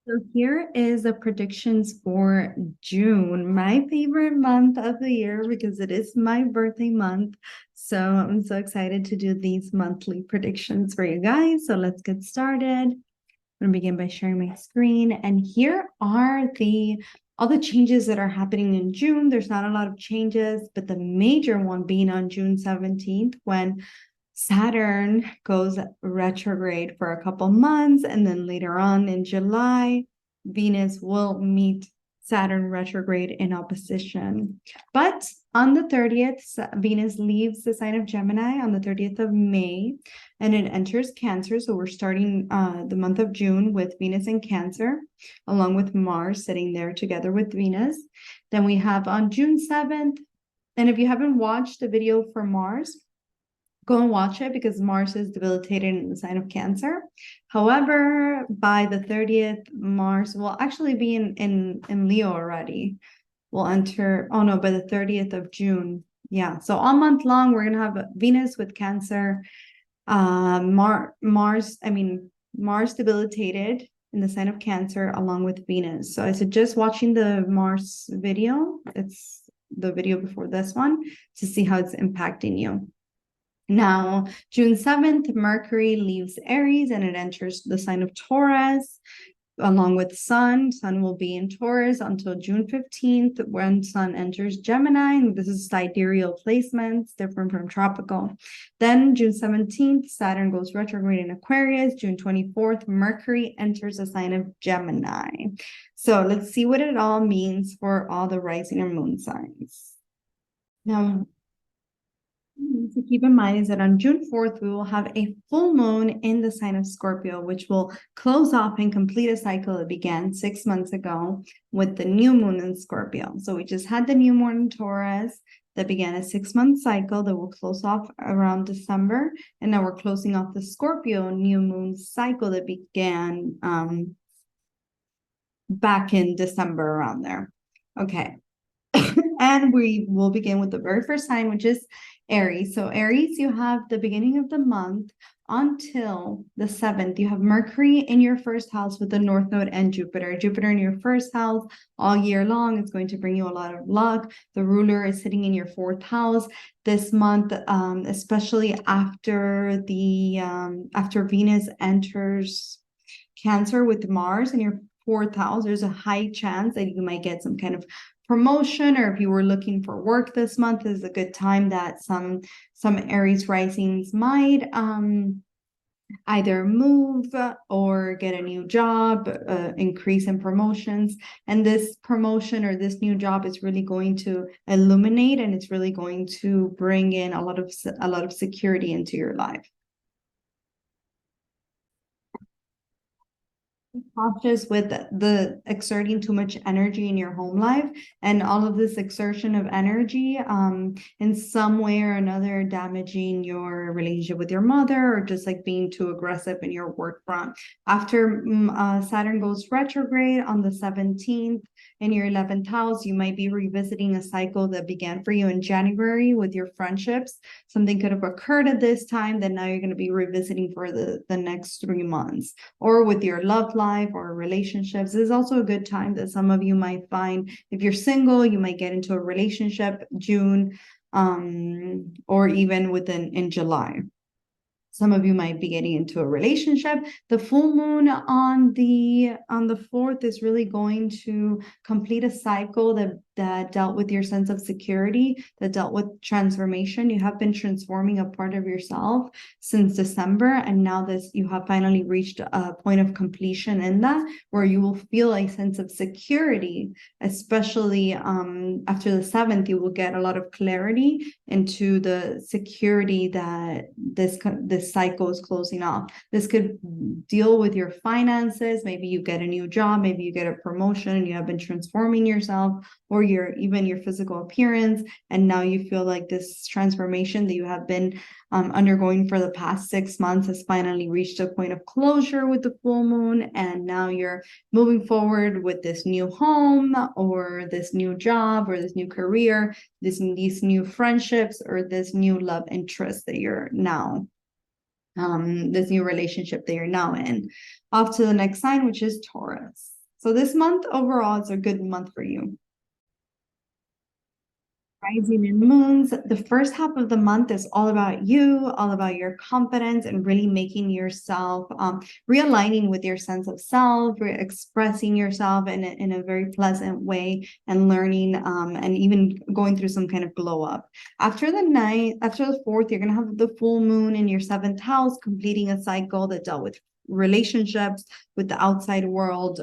So here is the predictions for June, my favorite month of the year because it is my birthday month. So I'm so excited to do these monthly predictions for you guys. So let's get started. I'm going to begin by sharing my screen. And here are all the changes that are happening in June. There's not a lot of changes, but the major one being on June 17th when Saturn goes retrograde for a couple months, and then later on in July, Venus will meet Saturn retrograde in opposition. But on the 30th, Venus leaves the sign of Gemini on the 30th of May, and it enters Cancer. So we're starting the month of June with Venus in Cancer, along with Mars sitting there together with Venus. Then we have on June 7th, and if you haven't watched the video for Mars, go and watch it because Mars is debilitated in the sign of Cancer. However, by the 30th, Mars will actually be in Leo already. We'll enter, oh no, by the 30th of June. Yeah, so all month long, we're going to have Venus with Cancer, Mars debilitated in the sign of Cancer along with Venus. So I suggest watching the Mars video. It's the video before this one to see how it's impacting you. Now, June 7th, Mercury leaves Aries and it enters the sign of Taurus along with Sun. Sun will be in Taurus until June 15th when Sun enters Gemini. And this is sidereal placements, different from tropical. Then June 17th, Saturn goes retrograde in Aquarius. June 24th, Mercury enters the sign of Gemini. So let's see what it all means for all the rising and moon signs. Now, to keep in mind is that on June 4th, we will have a full moon in the sign of Scorpio, which will close off and complete a cycle that began 6 months ago with the new moon in Scorpio. So we just had the new moon in Taurus that began a 6-month cycle that will close off around December. And now we're closing off the Scorpio new moon cycle that began back in December around there. Okay. And we will begin with the very first sign, which is Aries. So Aries, you have the beginning of the month until the 7th. You have Mercury in your first house with the North Node and Jupiter. Jupiter in your first house all year long. It's going to bring you a lot of luck. The ruler is sitting in your 4th house this month, especially after Venus enters Cancer with Mars in your 4th house. There's a high chance that you might get some kind of promotion, or if you were looking for work this month, is a good time that some Aries risings might either move or get a new job, increase in promotions. And this promotion or this new job is really going to illuminate, and it's really going to bring in a lot of security into your life. Cautious with the exerting too much energy in your home life, and all of this exertion of energy in some way or another damaging your relationship with your mother, or just like being too aggressive in your work front. After Saturn goes retrograde on the 17th in your 11th house, you might be revisiting a cycle that began for you in January with your friendships. Something could have occurred at this time that now you're going to be revisiting for the next 3 months, or with your love life or relationships. This is also a good time that some of you might find, if you're single, you might get into a relationship June, or even in July. Some of you might be getting into a relationship. The full moon on the 4th is really going to complete a cycle that dealt with your sense of security, that dealt with transformation. You have been transforming a part of yourself since December, and now you have finally reached a point of completion in that, where you will feel a sense of security, especially after the 7th. You will get a lot of clarity into the security that this cycle is closing off. This could deal with your finances. Maybe you get a new job, maybe you get a promotion, and you have been transforming yourself, or even your physical appearance, and now you feel like this transformation that you have been undergoing for the past 6 months has finally reached a point of closure with the full moon, and now you're moving forward with this new home, or this new job, or this new career, these new friendships, or this new love interest that you're now this new relationship that you're now in. Off to the next sign, which is Taurus. So this month overall is a good month for you. Rising and moons, the first half of the month is all about you, all about your confidence and really making yourself, realigning with your sense of self, expressing yourself in a very pleasant way and learning, and even going through some kind of glow up. After the 4th, you're going to have the full moon in your 7th house, completing a cycle that dealt with relationships with the outside world,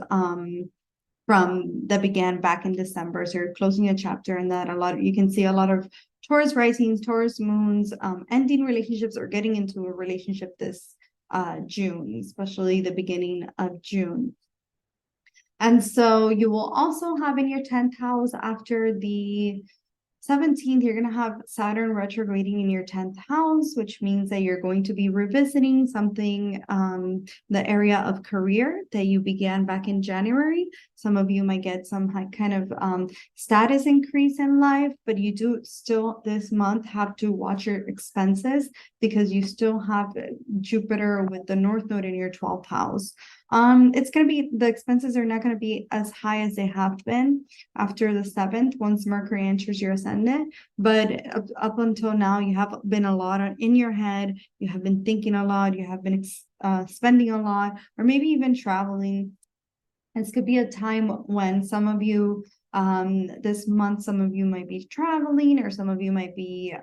from that began back in December. So you're closing a chapter in that. You can see a lot of Taurus risings, Taurus moons, ending relationships or getting into a relationship this June, especially the beginning of June. And so you will also have in your 10th house after the 17th, you're going to have Saturn retrograding in your 10th house, which means that you're going to be revisiting something, the area of career that you began back in January. Some of you might get some kind of status increase in life, but you do still this month have to watch your expenses because you still have Jupiter with the North Node in your 12th house. It's going to be, the expenses are not going to be as high as they have been after the 7th, once Mercury enters your ascendant. But up until now, you have been a lot in your head. You have been thinking a lot. You have been spending a lot, or maybe even traveling. This could be a time when some of you, this month, some of you might be traveling, or some of you might be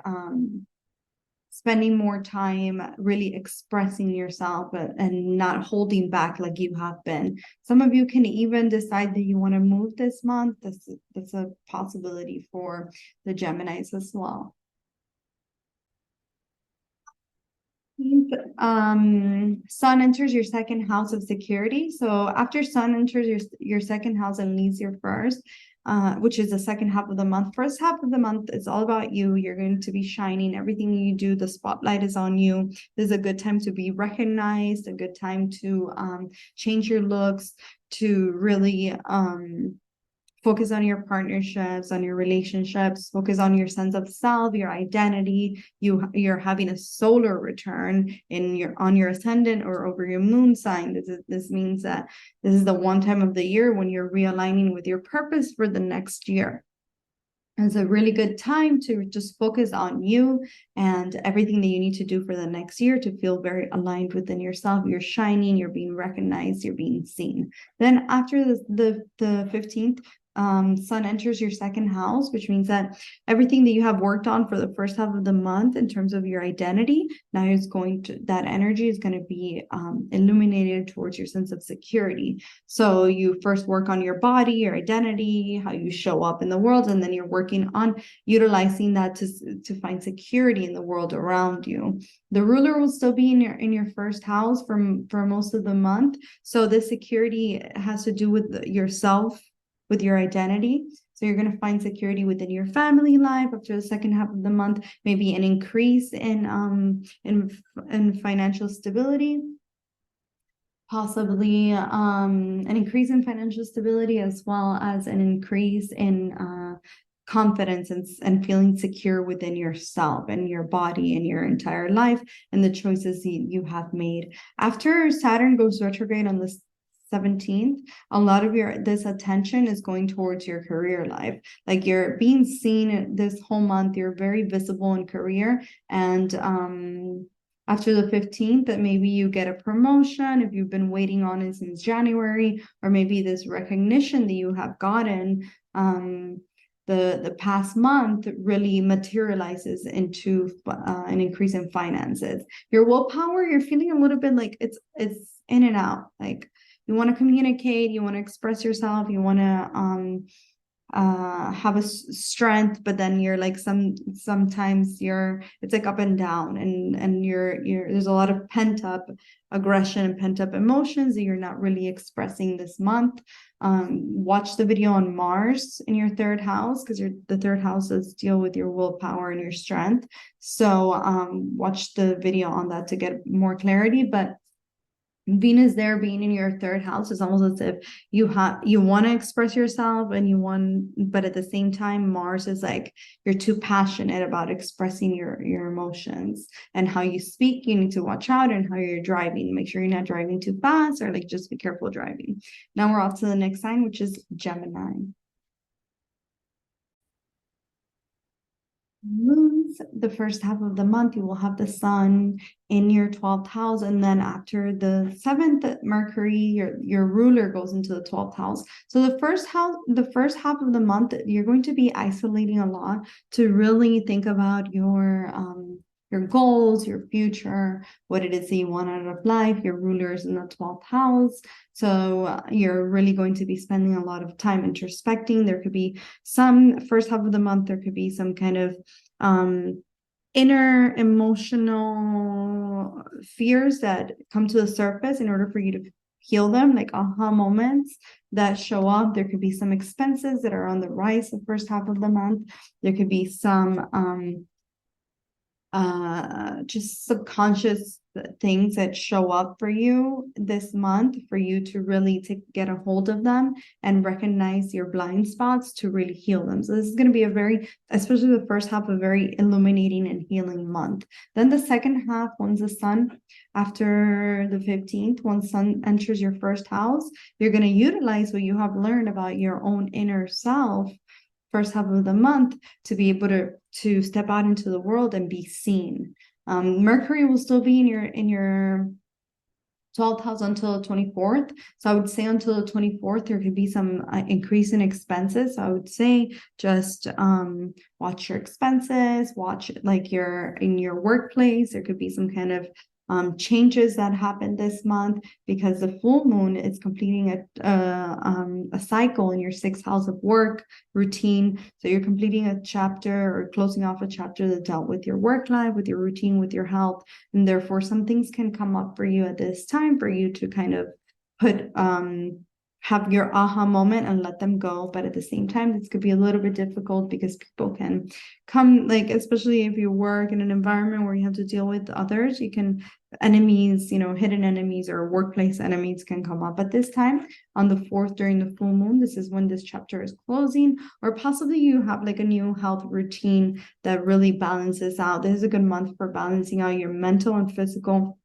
spending more time really expressing yourself and not holding back like you have been. Some of you can even decide that you want to move this month. That's a possibility for the Geminis as well. Sun enters your 2nd house of security. So after Sun enters your 2nd house and leaves your first, which is the 2nd half of the month. First half of the month, it's all about you. You're going to be shining. Everything you do, the spotlight is on you. This is a good time to be recognized, a good time to change your looks, to really focus on your partnerships, on your relationships, focus on your sense of self, your identity. You're having a solar return on your ascendant or over your moon sign. This means that this is the one time of the year when you're realigning with your purpose for the next year. It's a really good time to just focus on you and everything that you need to do for the next year to feel very aligned within yourself. You're shining, you're being recognized, you're being seen. Then after the 15th, Sun enters your 2nd house, which means that everything that you have worked on for the first half of the month in terms of your identity, now that energy is going to be illuminated towards your sense of security. So you first work on your body, your identity, how you show up in the world, and then you're working on utilizing that to find security in the world around you. The ruler will still be in your 1st house for most of the month. So this security has to do with yourself, with your identity. So you're going to find security within your family life after the 2nd half of the month, maybe an increase in financial stability, possibly an increase in financial stability, as well as an increase in confidence and feeling secure within yourself and your body and your entire life and the choices you have made. After Saturn goes retrograde on this 17th, a lot of this attention is going towards your career life. Like you're being seen this whole month, you're very visible in career. And after the 15th, that maybe you get a promotion if you've been waiting on it since January, or maybe this recognition that you have gotten the past month really materializes into an increase in finances. Your willpower, you're feeling a little bit like it's in and out. Like you want to communicate, you want to express yourself, you want to have a strength, but then you're like sometimes it's like up and down, and you're there's a lot of pent up aggression and pent up emotions that you're not really expressing this month. Watch the video on Mars in your 3rd house, because the 3rd house does deal with your willpower and your strength. So watch the video on that to get more clarity. But Venus there being in your third house is almost as if you want to express yourself and but at the same time, Mars is like you're too passionate about expressing your emotions, and how you speak, you need to watch out, and how you're driving. Make sure you're not driving too fast, or like just be careful driving. Now we're off to the next sign, which is Gemini. Moons, the first half of the month, you will have the sun in your 12th house, and then after the 7th, Mercury, your ruler, goes into the 12th house. So the first half of the month, you're going to be isolating a lot to really think about your goals, your future, what it is that you want out of life. Your ruler is in the 12th house. So you're really going to be spending a lot of time introspecting. There could be some first half of the month, there could be some kind of inner emotional fears that come to the surface in order for you to heal them, like aha moments that show up. There could be some expenses that are on the rise the first half of the month. There could be some just subconscious things that show up for you this month, for you to really get a hold of them and recognize your blind spots to really heal them. So this is going to be especially the first half, a very illuminating and healing month. Then the second half, once the sun, after the 15th, once sun enters your first house, you're going to utilize what you have learned about your own inner self first half of the month to be able to step out into the world and be seen. Mercury will still be in your 12th house until the 24th. So I would say until the 24th, there could be some increase in expenses. So I would say just watch your expenses, watch like in your workplace. There could be some kind of changes that happen this month, because the full moon is completing a cycle in your 6th house of work routine. So you're completing a chapter or closing off a chapter that dealt with your work life, with your routine, with your health, and therefore some things can come up for you at this time for you to kind of have your aha moment and let them go. But at the same time, this could be a little bit difficult because people can come, like, especially if you work in an environment where you have to deal with others, enemies, hidden enemies or workplace enemies can come up at this time. On the 4th, during the full moon, this is when this chapter is closing, or possibly you have like a new health routine that really balances out. This is a good month for balancing out your mental and physical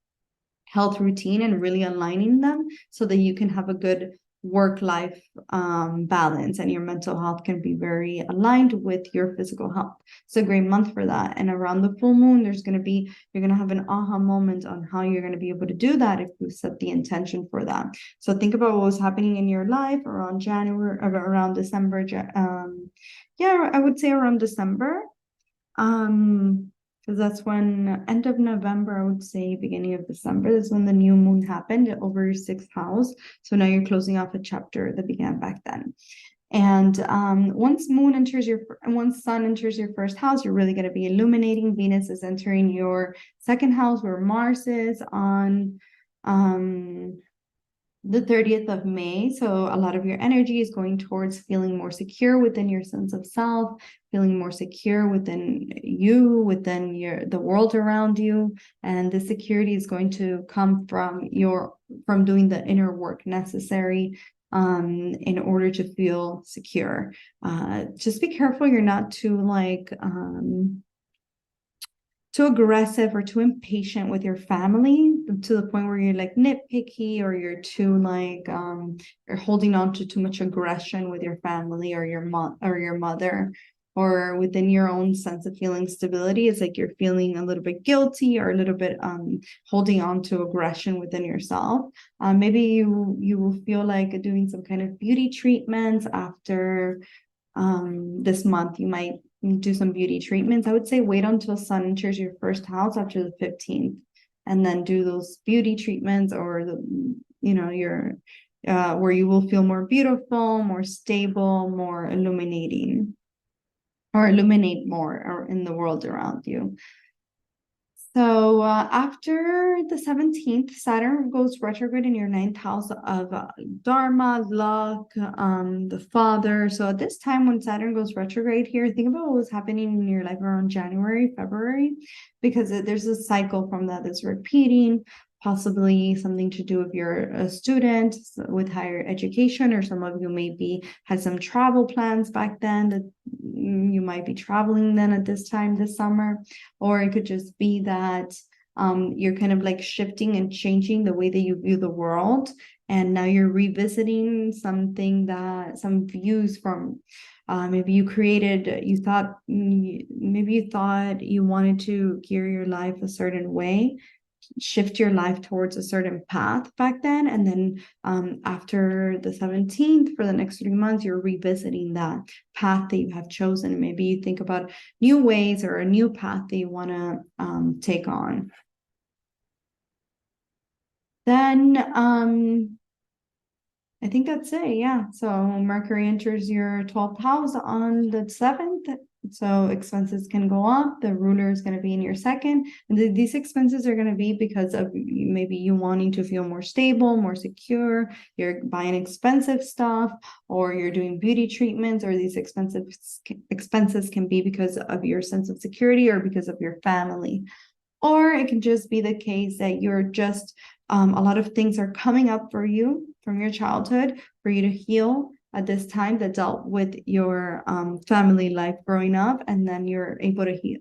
health routine and really aligning them so that you can have a good work-life balance, and your mental health can be very aligned with your physical health. It's a great month for that. And around the full moon, you're going to have an aha moment on how you're going to be able to do that if you set the intention for that. So think about what was happening in your life around January, or around December. I would say around December. Because that's when, end of November, I would say beginning of December, is when the new moon happened over your 6th house. So now you're closing off a chapter that began back then. And once sun enters your first house, you're really going to be illuminating. Venus is entering your 2nd house, where Mars is on the 30th of May. So a lot of your energy is going towards feeling more secure within your sense of self, feeling more secure within you, within the world around you. And the security is going to come from doing the inner work necessary in order to feel secure. Just be careful you're not too aggressive or too impatient with your family to the point where you're like nitpicky, or you're too you're holding on to too much aggression with your family or your mother, or within your own sense of feeling stability. It's like you're feeling a little bit guilty or a little bit holding on to aggression within yourself. Maybe you will feel like doing some kind of beauty treatments after this month. You might do some beauty treatments. I would say wait until sun enters your 1st house after the 15th, and then do those beauty treatments, or where you will feel more beautiful, more stable, more illuminating, or illuminate more in the world around you. So after the 17th, Saturn goes retrograde in your 9th house of Dharma, luck, the father. So at this time when Saturn goes retrograde here, think about what was happening in your life around January, February, because there's a cycle from that that's repeating. possibly something to do if you're a student with higher education, or some of you maybe had some travel plans back then that you might be traveling then at this time this summer. Or it could just be that you're kind of like shifting and changing the way that you view the world, and now you're revisiting something that some views from maybe you thought you wanted to gear your life a certain way, shift your life towards a certain path back then, and then after the 17th, for the next 3 months, you're revisiting that path that you have chosen. Maybe you think about new ways or a new path that you want to take on. Then I think that's it. Yeah. So Mercury enters your 12th house on the 7th. So expenses can go up. The ruler is going to be in your second. And these expenses are going to be because of maybe you wanting to feel more stable, more secure. You're buying expensive stuff, or you're doing beauty treatments, or these expenses can be because of your sense of security or because of your family. Or it can just be the case that you're just, a lot of things are coming up for you from your childhood for you to heal at this time that dealt with your family life growing up. And then you're able to heal,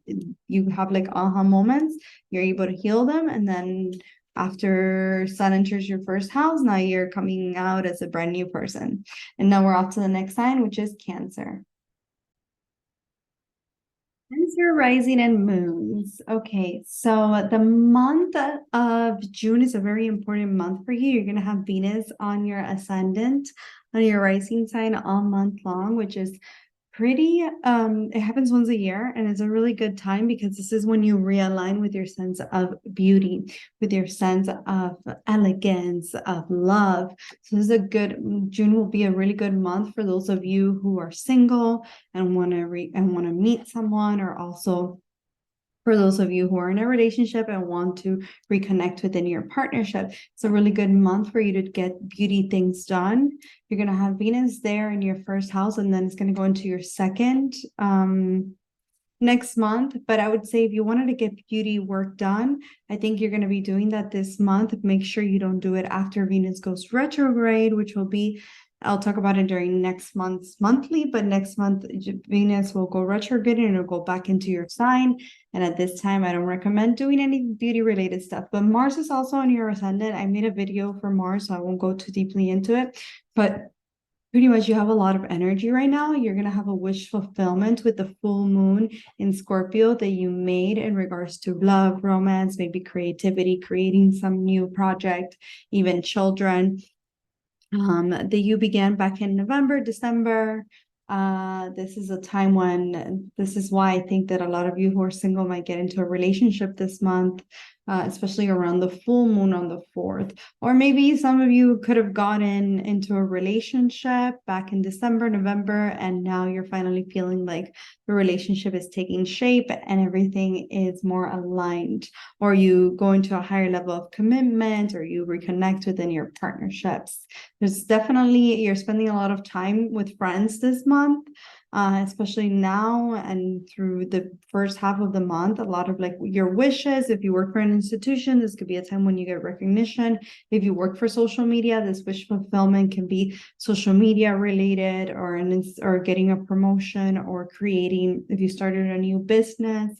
you have like aha moments, you're able to heal them. And then after Sun enters your first house, now you're coming out as a brand new person. And now we're off to the next sign, which is Cancer. Cancer rising and moons. Okay, so the month of June is a very important month for you. You're going to have Venus on your ascendant, on your rising sign all month long, which is pretty, it happens once a year, and it's a really good time because this is when you realign with your sense of beauty, with your sense of elegance, of love. So this is June will be a really good month for those of you who are single and want to meet someone, or also for those of you who are in a relationship and want to reconnect within your partnership. It's a really good month for you to get beauty things done. You're going to have Venus there in your first house, and then it's going to go into your second next month. But I would say if you wanted to get beauty work done, I think you're going to be doing that this month. Make sure you don't do it after Venus goes retrograde, which will be, I'll talk about it during next month's monthly, but next month Venus will go retrograde and it'll go back into your sign. And at this time, I don't recommend doing any beauty related stuff. But Mars is also on your ascendant. I made a video for Mars, so I won't go too deeply into it. But pretty much you have a lot of energy right now. You're going to have a wish fulfillment with the full moon in Scorpio that you made in regards to love, romance, maybe creativity, creating some new project, even children. That you began back in November, December. This is a time when, this is why I think that a lot of you who are single might get into a relationship this month, especially around the full moon on the 4th. Or maybe some of you could have gotten into a relationship back in December, November, and now you're finally feeling like the relationship is taking shape and everything is more aligned. Or you go into a higher level of commitment, or you reconnect within your partnerships. There's definitely, you're spending a lot of time with friends this month, especially now and through the first half of the month. A lot of like your wishes, if you work for an institution, this could be a time when you get recognition. If you work for social media, this wish fulfillment can be social media related, or getting a promotion, or creating, if you started a new business,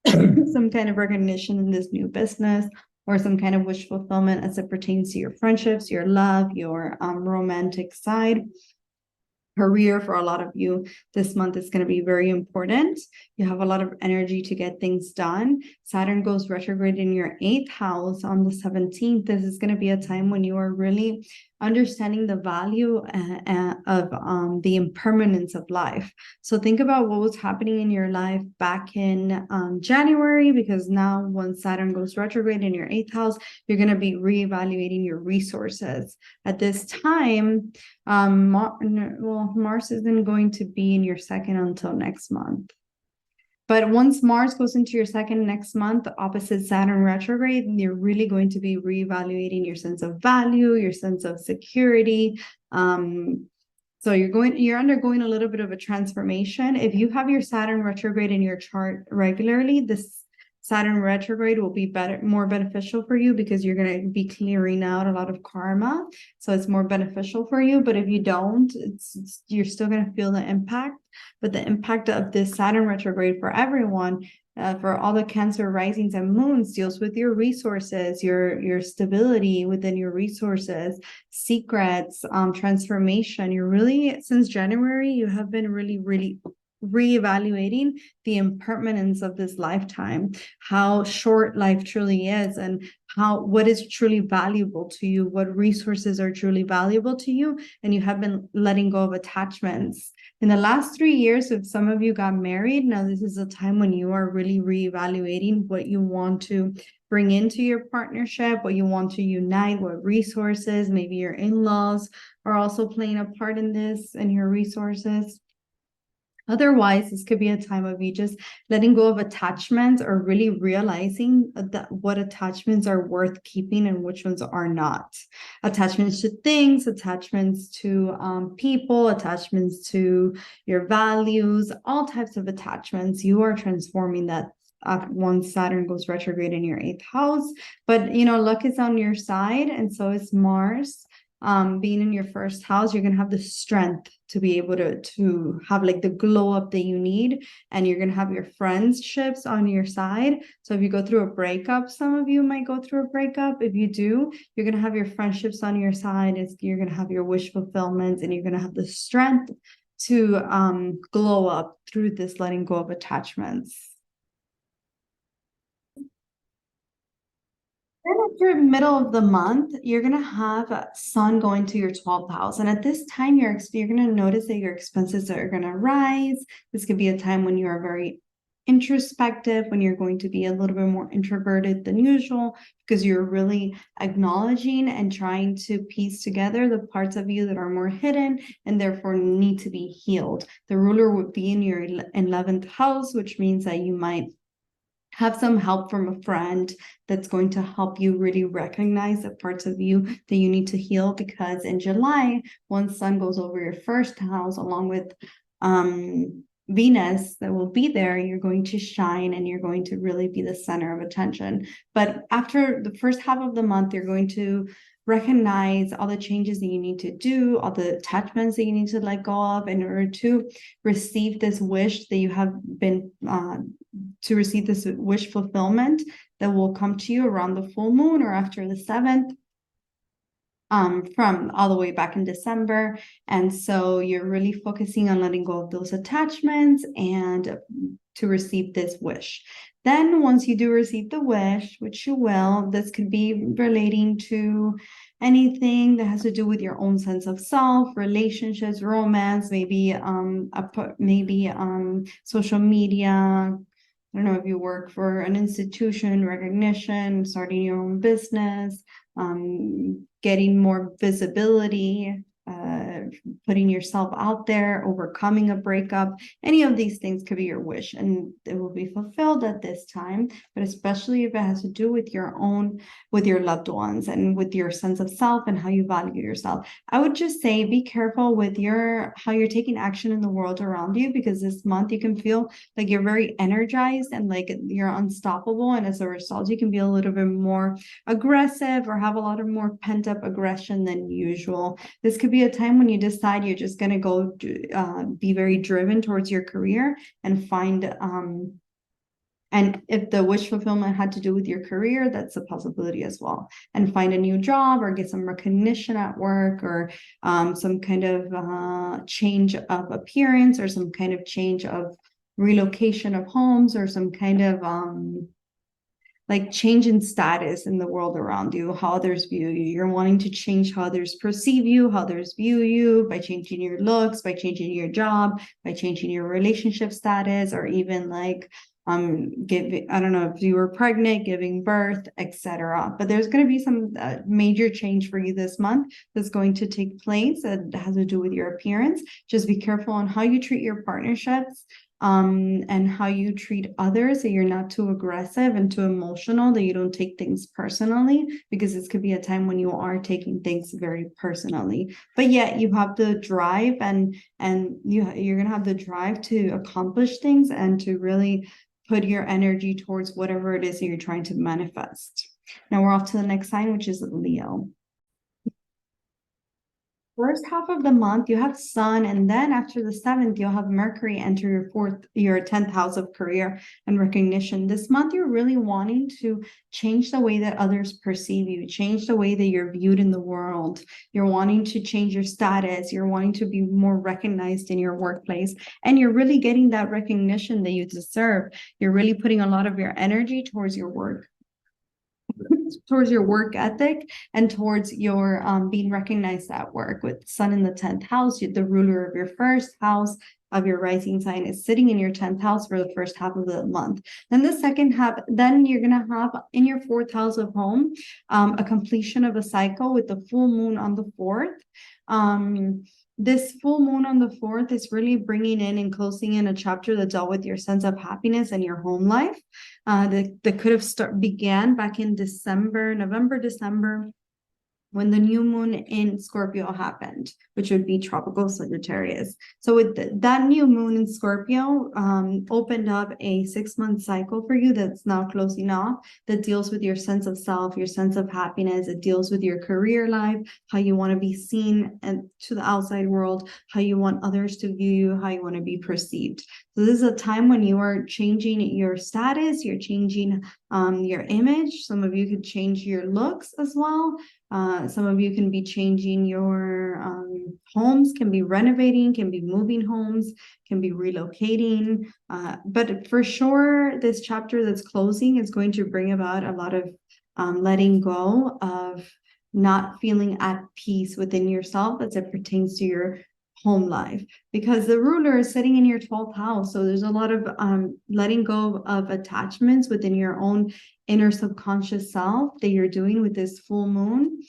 some kind of recognition in this new business, or some kind of wish fulfillment as it pertains to your friendships, your love, your romantic side. Career, for a lot of you this month is going to be very important. You have a lot of energy to get things done. Saturn goes retrograde in your 8th house on the 17th. This is going to be a time when you are really understanding the value of the impermanence of life. So think about what was happening in your life back in January, because now when Saturn goes retrograde in your 8th house, you're going to be reevaluating your resources. At this time, Mars isn't going to be in your second until next month. But once Mars goes into your second next month, opposite Saturn retrograde, you're really going to be reevaluating your sense of value, your sense of security. So you're undergoing a little bit of a transformation. If you have your Saturn retrograde in your chart regularly, this Saturn retrograde will be more beneficial for you because you're going to be clearing out a lot of karma. So it's more beneficial for you. But if you don't, you're still going to feel the impact. But the impact of this Saturn retrograde for everyone, for all the Cancer risings and moons, deals with your resources, your stability within your resources, secrets, transformation. You're really, since January, you have been really, really reevaluating the impermanence of this lifetime, how short life truly is, and what is truly valuable to you, what resources are truly valuable to you, and you have been letting go of attachments. In the last 3 years, if some of you got married, now this is a time when you are really reevaluating what you want to bring into your partnership, what you want to unite, what resources, maybe your in-laws are also playing a part in this and your resources. Otherwise, this could be a time of you just letting go of attachments or really realizing that what attachments are worth keeping and which ones are not. Attachments to things, attachments to people, attachments to your values, all types of attachments. You are transforming that once Saturn goes retrograde in your 8th house. But, luck is on your side, and so is Mars. Being in your 1st house, you're gonna have the strength to be able to have like the glow up that you need, and you're gonna have your friendships on your side. So if you go through a breakup, some of you might go through a breakup. If you do, you're gonna have your friendships on your side. You're gonna have your wish fulfillment, and you're gonna have the strength to glow up through this letting go of attachments. Then after middle of the month, you're going to have Sun going to your 12th house. And at this time, you're going to notice that your expenses are going to rise. This could be a time when you are very introspective, when you're going to be a little bit more introverted than usual, because you're really acknowledging and trying to piece together the parts of you that are more hidden and therefore need to be healed. The ruler would be in your 11th house, which means that you might have some help from a friend that's going to help you really recognize the parts of you that you need to heal, because in July, once Sun goes over your 1st house, along with Venus that will be there, you're going to shine and you're going to really be the center of attention. But after the first half of the month, you're going to recognize all the changes that you need to do, all the attachments that you need to let go of in order to receive this wish that you have been to receive this wish fulfillment that will come to you around the full moon or after the 7th, from all the way back in December. And so you're really focusing on letting go of those attachments and to receive this wish. Then once you do receive the wish, which you will, this could be relating to anything that has to do with your own sense of self, relationships, romance, maybe social media. I don't know if you work for an institution, recognition, starting your own business, getting more visibility, putting yourself out there, overcoming a breakup. Any of these things could be your wish, and it will be fulfilled at this time. But especially if it has to do with your loved ones and with your sense of self and how you value yourself. I would just say be careful with how you're taking action in the world around you, because this month you can feel like you're very energized and like you're unstoppable, and as a result you can be a little bit more aggressive or have a lot of more pent-up aggression than usual. This could be a time when you decide you're just going to go be very driven towards your career and find and if the wish fulfillment had to do with your career, that's a possibility as well. And find a new job or get some recognition at work, or some kind of change of appearance, or some kind of change of relocation of homes, or some kind of like change in status in the world around you, how others view you. You're wanting to change how others perceive you, how others view you, by changing your looks, by changing your job, by changing your relationship status, or even like I don't know if you were pregnant, giving birth, etc. But there's going to be some major change for you this month that's going to take place that has to do with your appearance. Just be careful on how you treat your partnerships, and how you treat others, that you're not too aggressive and too emotional, that you don't take things personally, because this could be a time when you are taking things very personally. But yet you have the drive, and you're gonna have the drive to accomplish things and to really put your energy towards whatever it is that you're trying to manifest. Now we're off to the next sign, which is Leo. First half of the month, you have Sun, and then after the 7th, you'll have Mercury enter your 10th house of career and recognition. This month, you're really wanting to change the way that others perceive you, change the way that you're viewed in the world. You're wanting to change your status. You're wanting to be more recognized in your workplace, and you're really getting that recognition that you deserve. You're really putting a lot of your energy towards your work, towards your work ethic, and towards your being recognized at work. With Sun in the 10th house, the ruler of your first house of your rising sign is sitting in your 10th house for the first half of the month. Then the second half, then you're going to have in your 4th house of home a completion of a cycle with the full moon on the 4th. This full moon on the 4th is really bringing in and closing in a chapter that dealt with your sense of happiness and your home life. That could have began back in November, December, when the new moon in Scorpio happened, which would be tropical Sagittarius. So with that new moon in Scorpio opened up a 6-month cycle for you that's now closing off, that deals with your sense of self, your sense of happiness. It deals with your career life, how you want to be seen and to the outside world, how you want others to view you, how you want to be perceived. So this is a time when you are changing your status, you're changing your image. Some of you could change your looks as well. Some of you can be changing your homes, can be renovating, can be moving homes, can be relocating. But for sure, this chapter that's closing is going to bring about a lot of letting go of not feeling at peace within yourself as it pertains to your home life, because the ruler is sitting in your 12th house. So there's a lot of letting go of attachments within your own inner subconscious self that you're doing with this full moon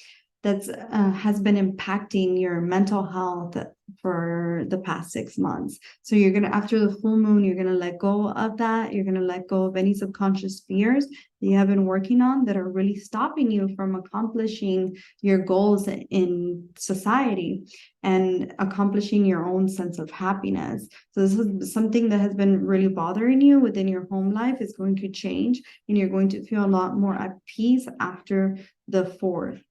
that's has been impacting your mental health for the past 6 months. So you're going to, after the full moon, you're going to let go of that. You're going to let go of any subconscious fears that you have been working on that are really stopping you from accomplishing your goals in society and accomplishing your own sense of happiness. So this is something that has been really bothering you within your home life is going to change, and you're going to feel a lot more at peace after the 4th.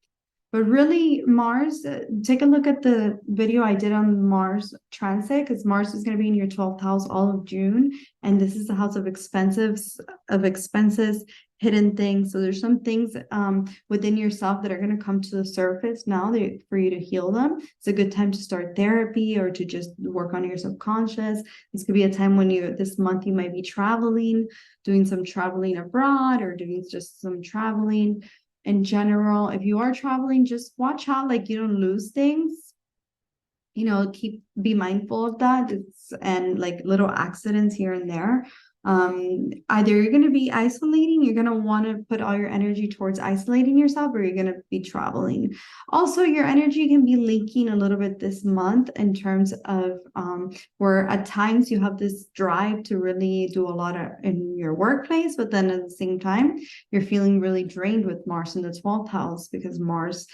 But really, Mars, take a look at the video I did on Mars transit, because Mars is going to be in your 12th house all of June. And this is the house of expenses, hidden things. So there's some things within yourself that are going to come to the surface now for you to heal them. It's a good time to start therapy or to just work on your subconscious. This could be a time when this month you might be traveling, doing some traveling abroad, or doing just some traveling. In general, if you are traveling, just watch out, like you don't lose things. Be mindful of that. And like little accidents here and there. Either you're going to be isolating, you're going to want to put all your energy towards isolating yourself, or you're going to be traveling. Also, your energy can be leaking a little bit this month in terms of where at times you have this drive to really do a lot in your workplace, but then at the same time, you're feeling really drained with Mars in the 12th house, because Mars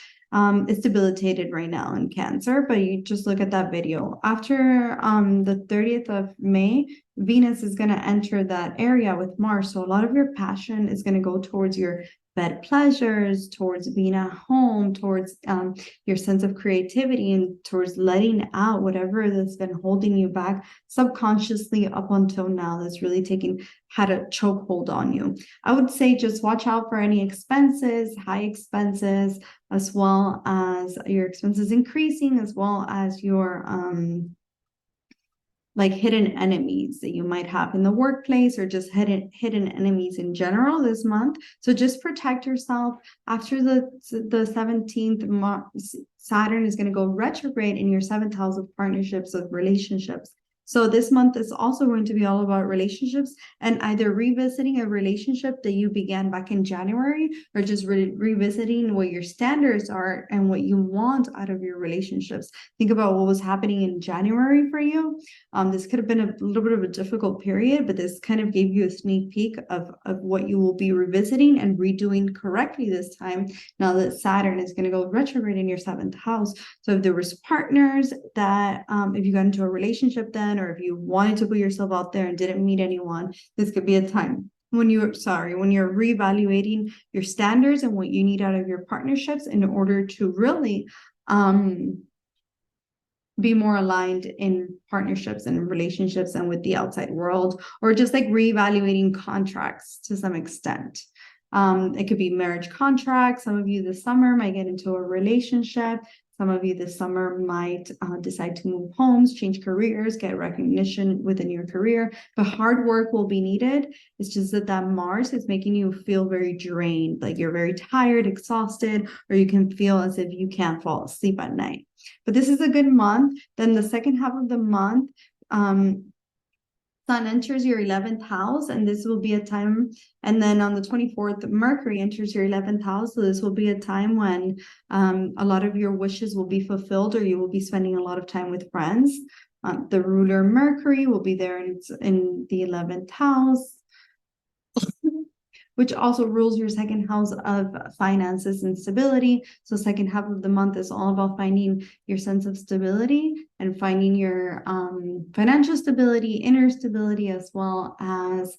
is debilitated right now in Cancer. But you just look at that video. After the 30th of May, Venus is going to enter that area with Mars. So a lot of your passion is going to go towards your bed pleasures, towards being at home, towards your sense of creativity, and towards letting out whatever that's been holding you back subconsciously up until now, that's really had a chokehold on you. I would say just watch out for any expenses, high expenses, as well as your expenses increasing, as well as your like hidden enemies that you might have in the workplace, or just hidden enemies in general this month. So just protect yourself. After the 17th, Saturn is going to go retrograde in your 7th house of partnerships, of relationships. So this month is also going to be all about relationships, and either revisiting a relationship that you began back in January, or just revisiting what your standards are and what you want out of your relationships. Think about what was happening in January for you. This could have been a little bit of a difficult period, but this kind of gave you a sneak peek of what you will be revisiting and redoing correctly this time, now that Saturn is going to go retrograde in your 7th house. So if there was partners that, if you got into a relationship that man, or if you wanted to put yourself out there and didn't meet anyone, this could be a time when you're reevaluating your standards and what you need out of your partnerships in order to really be more aligned in partnerships and relationships and with the outside world, or just like reevaluating contracts to some extent. It could be marriage contracts. Some of you this summer might get into a relationship. Some of you this summer might decide to move homes, change careers, get recognition within your career, but hard work will be needed. It's just that Mars is making you feel very drained, like you're very tired, exhausted, or you can feel as if you can't fall asleep at night. But this is a good month. Then the second half of the month, Sun enters your 11th house, and this will be a time, and then on the 24th, Mercury enters your 11th house. So this will be a time when a lot of your wishes will be fulfilled, or you will be spending a lot of time with friends. The ruler Mercury will be there in the 11th house, which also rules your second house of finances and stability. So second half of the month is all about finding your sense of stability and finding your financial stability, inner stability, as well as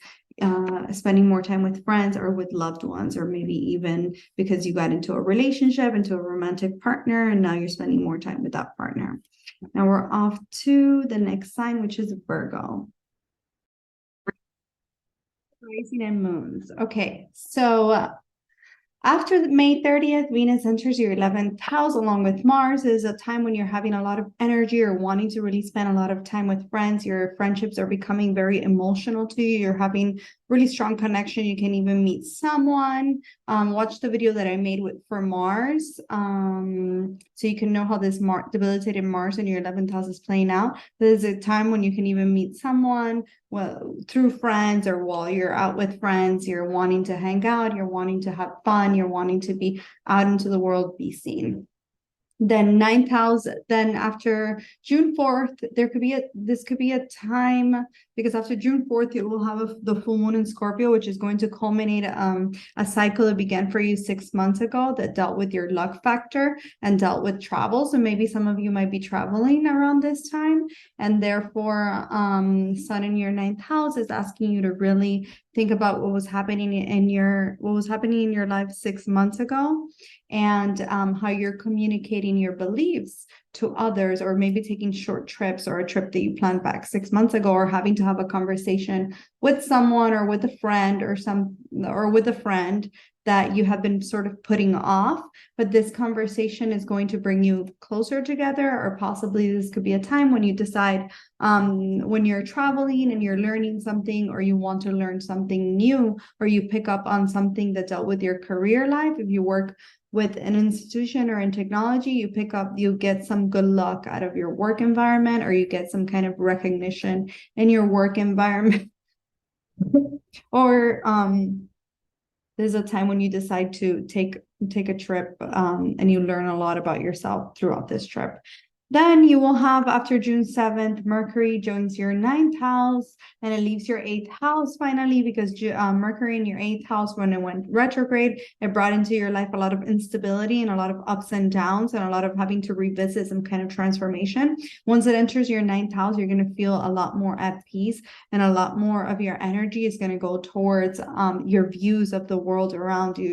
spending more time with friends or with loved ones, or maybe even because you got into a relationship, into a romantic partner, and now you're spending more time with that partner. Now we're off to the next sign, which is Virgo. Rising and moons. Okay, so after May 30th, Venus enters your 11th house along with Mars. It is a time when you're having a lot of energy or wanting to really spend a lot of time with friends. Your friendships are becoming very emotional to you. You're having really strong connection. You can even meet someone. Watch the video that I made for Mars, so you can know how this debilitated Mars in your 11th house is playing out. There's a time when you can even meet someone, well, through friends, or while you're out with friends. You're wanting to hang out, you're wanting to have fun, you're wanting to be out into the world, be seen. Then 9th house, then after June 4th, this could be a time, because after June 4th, you will have the full moon in Scorpio, which is going to culminate a cycle that began for you 6 months ago that dealt with your luck factor and dealt with travel. So maybe some of you might be traveling around this time, and therefore Sun in your 9th house is asking you to really think about what was happening in your life 6 months ago, and how you're communicating your beliefs to others, or maybe taking short trips, or a trip that you planned back 6 months ago, or having to have a conversation with someone, or with a friend, or with a friend that you have been sort of putting off. But this conversation is going to bring you closer together, or possibly this could be a time when you decide, when you're traveling and you're learning something, or you want to learn something new, or you pick up on something that dealt with your career life. If you work with an institution or in technology, you get some good luck out of your work environment, or you get some kind of recognition in your work environment. Or there's a time when you decide to take a trip, and you learn a lot about yourself throughout this trip. Then you will have, after June 7th, Mercury joins your 9th house, and it leaves your 8th house finally, because Mercury in your 8th house, when it went retrograde, it brought into your life a lot of instability and a lot of ups and downs, and a lot of having to revisit some kind of transformation. Once it enters your 9th house, you're going to feel a lot more at peace, and a lot more of your energy is going to go towards your views of the world around you.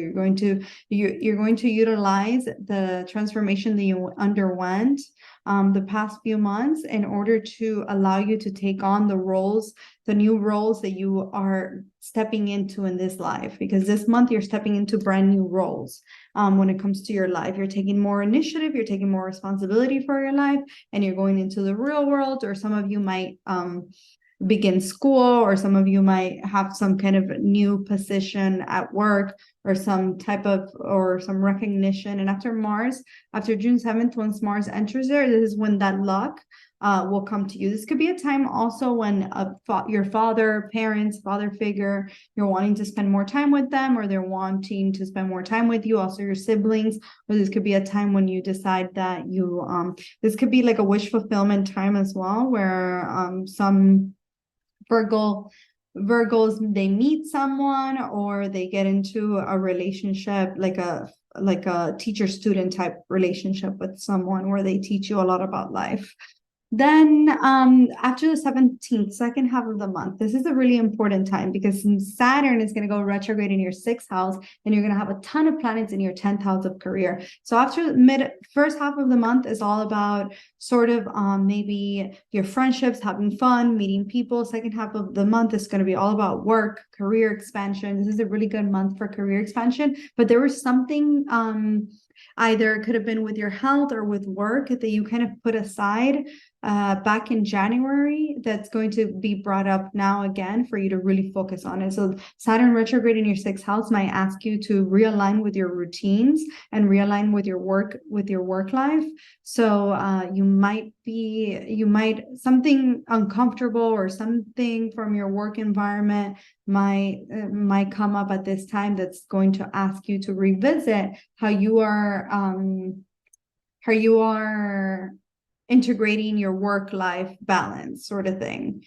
You're going to utilize the transformation that you underwent the past few months in order to allow you to take on the new roles that you are stepping into in this life. Because this month you're stepping into brand new roles. When it comes to your life, you're taking more initiative, you're taking more responsibility for your life, and you're going into the real world. Or some of you might begin school, or some of you might have some kind of new position at work, or some recognition. And after June 7th, once Mars enters there, this is when that luck will come to you. This could be a time also when your father figure, you're wanting to spend more time with them, or they're wanting to spend more time with you, also your siblings. Or this could be a time when you decide that this could be like a wish fulfillment time as well, where some Virgos, they meet someone, or they get into a relationship, like a teacher-student type relationship with someone, where they teach you a lot about life. Then after the 17th, second half of the month, this is a really important time because Saturn is going to go retrograde in your sixth house, and you're going to have a ton of planets in your 10th house of career. So after first half of the month is all about sort of maybe your friendships, having fun, meeting people. Second half of the month is going to be all about work, career expansion. This is a really good month for career expansion, but there was something either it could have been with your health or with work that you kind of put aside back in January that's going to be brought up now again for you to really focus on it. So Saturn retrograde in your sixth house might ask you to realign with your routines and realign with your work life. So you might something uncomfortable or something from your work environment might come up at this time that's going to ask you to revisit how you are integrating your work-life balance sort of thing.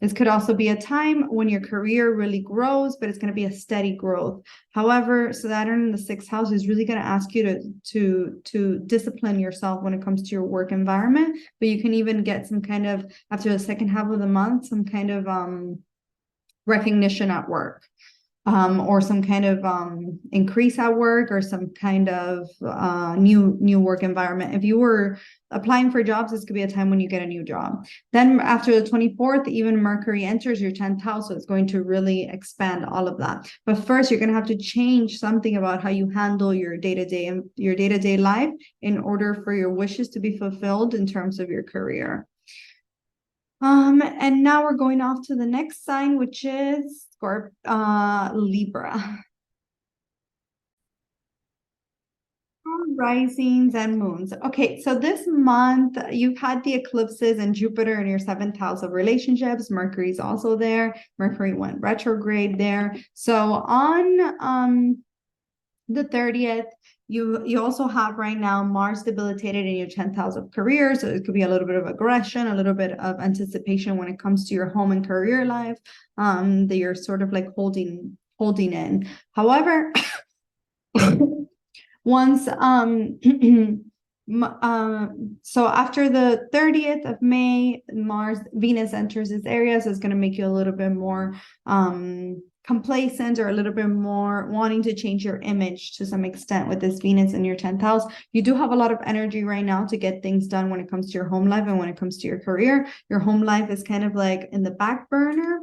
This could also be a time when your career really grows, but it's going to be a steady growth. However, Saturn in the sixth house is really going to ask you to discipline yourself when it comes to your work environment, but you can even get some kind of, after the second half of the month, some kind of recognition at work. Or some kind of increase at work, or some kind of new work environment. If you were applying for jobs, this could be a time when you get a new job. Then after the 24th, even Mercury enters your 10th house, so it's going to really expand all of that. But first, you're going to have to change something about how you handle your day-to-day life in order for your wishes to be fulfilled in terms of your career. And now we're going off to the next sign, which is Libra. Risings and moons. Okay, so this month you've had the eclipses and Jupiter in your seventh house of relationships. Mercury's also there. Mercury went retrograde there. So on the 30th, you also have right now Mars debilitated in your 10th house of career. So it could be a little bit of aggression, a little bit of anticipation when it comes to your home and career life, that you're sort of like holding in. However, once so after the 30th of May, Venus enters this area, so it's going to make you a little bit more complacent, or a little bit more wanting to change your image to some extent with this Venus in your 10th house. You do have a lot of energy right now to get things done when it comes to your home life and when it comes to your career. Your home life is kind of like in the back burner.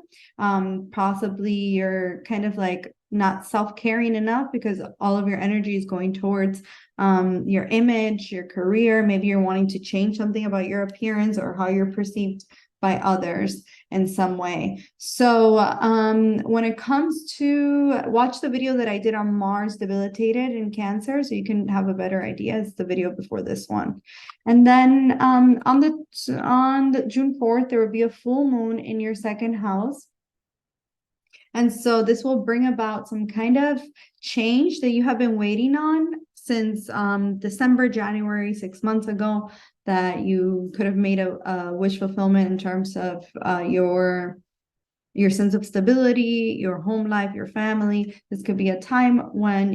Possibly you're kind of like not self-caring enough because all of your energy is going towards your image, your career. Maybe you're wanting to change something about your appearance or how you're perceived by others in some way. So when it comes to, watch the video that I did on Mars debilitated in Cancer, so you can have a better idea. It's the video before this one. And then on the June 4th, there will be a full moon in your second house. And so this will bring about some kind of change that you have been waiting on since December, January, 6 months ago, that you could have made a wish fulfillment in terms of your sense of stability, your home life, your family. This could be a time when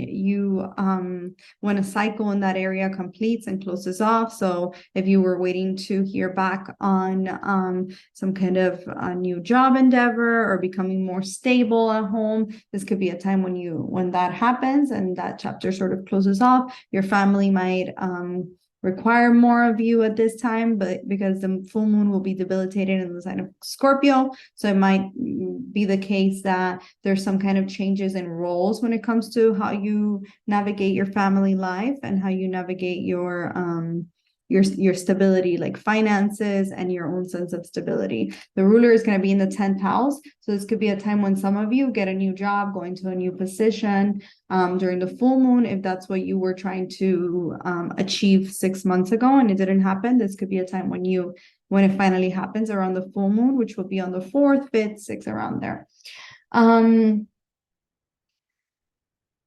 when a cycle in that area completes and closes off. So if you were waiting to hear back on some kind of a new job endeavor or becoming more stable at home, this could be a time when that happens and that chapter sort of closes off. Your family might require more of you at this time, but because the full moon will be debilitated in the sign of Scorpio, so it might be the case that there's some kind of changes in roles when it comes to how you navigate your family life and how you navigate your stability, like finances and your own sense of stability. The ruler is going to be in the 10th house. So this could be a time when some of you get a new job, going to a new position during the full moon. If that's what you were trying to achieve 6 months ago and it didn't happen, this could be a time when it finally happens around the full moon, which will be on the 4th, 5th, 6th, around there.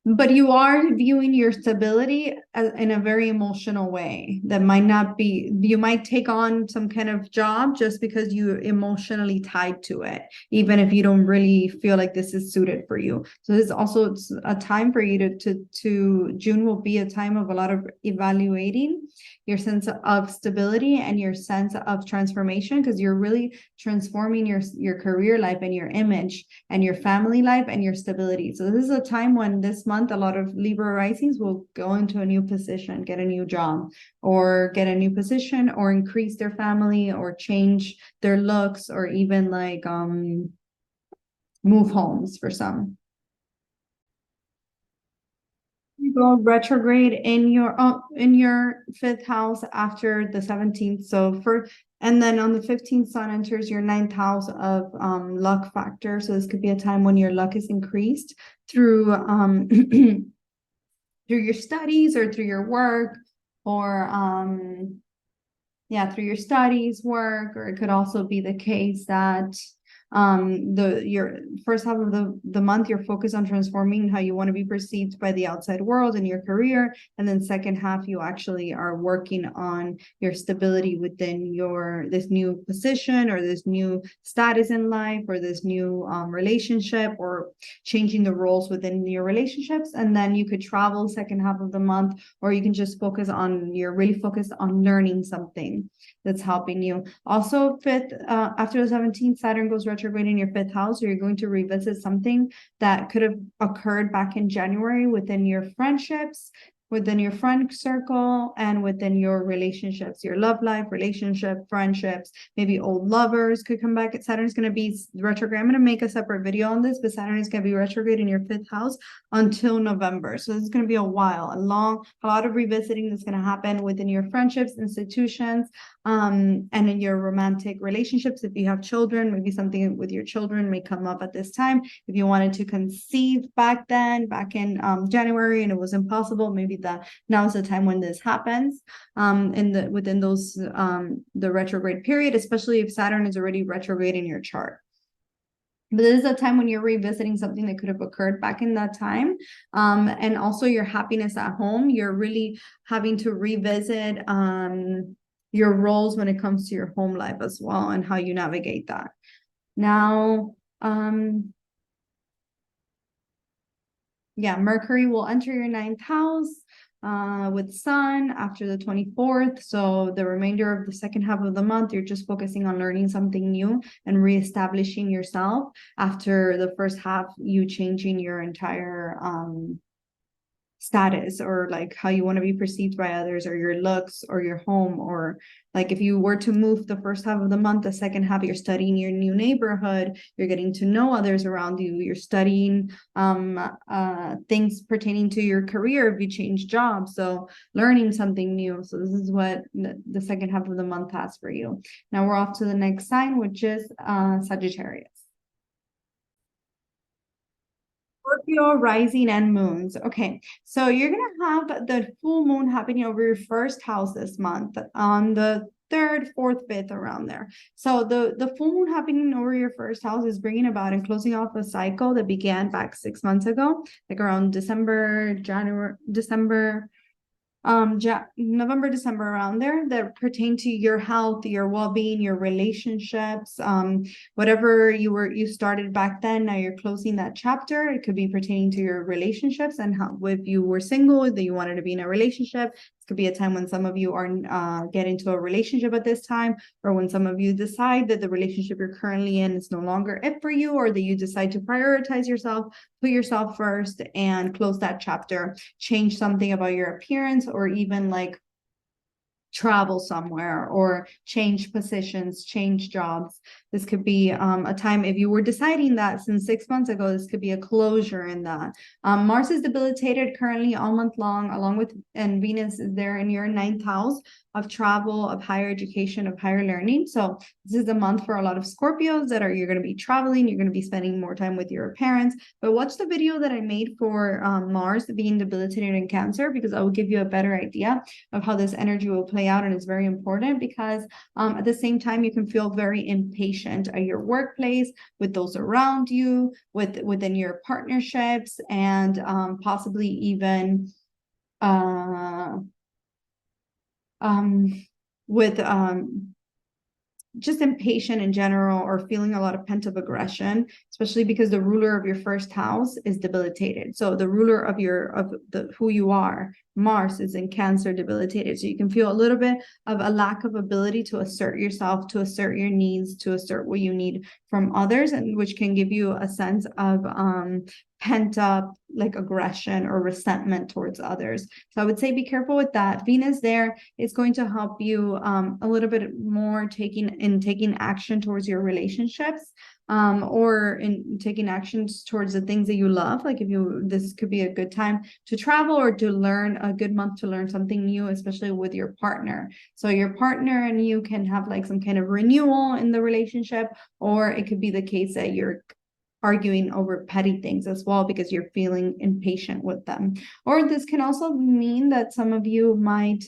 but you are viewing your stability in a very emotional way that might not be, you might take on some kind of job just because you're emotionally tied to it, even if you don't really feel like this is suited for you. So this is also a time for you to June will be a time of a lot of evaluating your sense of stability and your sense of transformation, because you're really transforming your career life and your image and your family life and your stability. So this is a time when this month a lot of Libra risings will go into a new position, get a new job, or get a new position, or increase their family, or change their looks, or even like move homes for some. You go retrograde in your fifth house after the 17th. So and then on the 15th, Sun enters your ninth house of luck factor. So this could be a time when your luck is increased through through your studies or through your work, or through your studies, work, or it could also be the case that your first half of the month you're focused on transforming how you want to be perceived by the outside world in your career, and then second half you actually are working on your stability within this new position, or this new status in life, or this new relationship, or changing the roles within your relationships. And then you could travel second half of the month, or you can just you're really focused on learning something that's helping you. Also, fifth, after the 17th, Saturn goes retrograde in your fifth house, so you're going to revisit something that could have occurred back in January within your friendships, within your friend circle, and within your relationships, your love life, relationship, friendships. Maybe old lovers could come back. Saturn's going to be retrograde. I'm going to make a separate video on this, but Saturn is going to be retrograde in your fifth house until November. So this is going to be a while, a lot of revisiting that's going to happen within your friendships, institutions, and in your romantic relationships. If you have children, maybe something with your children may come up at this time. If you wanted to conceive back in January and it was impossible, maybe now is the time when this happens, within those the retrograde period, especially if Saturn is already retrograde in your chart. But this is a time when you're revisiting something that could have occurred back in that time. And also your happiness at home. You're really having to revisit your roles when it comes to your home life as well, and how you navigate that. Now, Mercury will enter your ninth house with Sun after the 24th. So the remainder of the second half of the month, you're just focusing on learning something new and reestablishing yourself after the first half, you changing your entire status, or like how you want to be perceived by others, or your looks, or your home, or like if you were to move the first half of the month, the second half you're studying your new neighborhood, you're getting to know others around you, you're studying things pertaining to your career if you change jobs, so learning something new. So this is what the second half of the month has for you. Now we're off to the next sign, which is Sagittarius. Scorpio rising and moons. Okay, so you're gonna have the full moon happening over your first house this month on the third, fourth, fifth, around there. So the full moon happening over your first house is bringing about and closing off a cycle that began back 6 months ago, like around December, November, December, around there, that pertain to your health, your well-being, your relationships, whatever you started back then, now you're closing that chapter. It could be pertaining to your relationships, and how, if you were single, that you wanted to be in a relationship. This could be a time when some of you are get into a relationship at this time, or when some of you decide that the relationship you're currently in is no longer it for you, or that you decide to prioritize yourself, put yourself first, and close that chapter, change something about your appearance, or even like travel somewhere, or change positions, change jobs. This could be a time, if you were deciding that since 6 months ago, this could be a closure in that. Mars is debilitated currently all month long, along with, and Venus is there in your ninth house. of travel, of higher education, of higher learning. So this is a month for a lot of Scorpios that you're going to be traveling, you're going to be spending more time with your parents. But watch the video that I made for Mars being debilitated in Cancer, because I will give you a better idea of how this energy will play out. And it's very important because at the same time, you can feel very impatient at your workplace, with those around you, within your partnerships, and possibly even with just impatient in general, or feeling a lot of pent-up aggression, especially because the ruler of your first house is debilitated. So the ruler of who you are, Mars, is in Cancer, debilitated. So you can feel a little bit of a lack of ability to assert yourself, to assert your needs, to assert what you need from others, and which can give you a sense of pent up like aggression or resentment towards others. So I would say be careful with that. Venus there is going to help you a little bit more taking action towards your relationships, or in taking actions towards the things that you love. Like this could be a good time to travel, or to learn, a good month to learn something new, especially with your partner. So your partner and you can have like some kind of renewal in the relationship, or it could be the case that you're arguing over petty things as well because you're feeling impatient with them. Or this can also mean that some of you might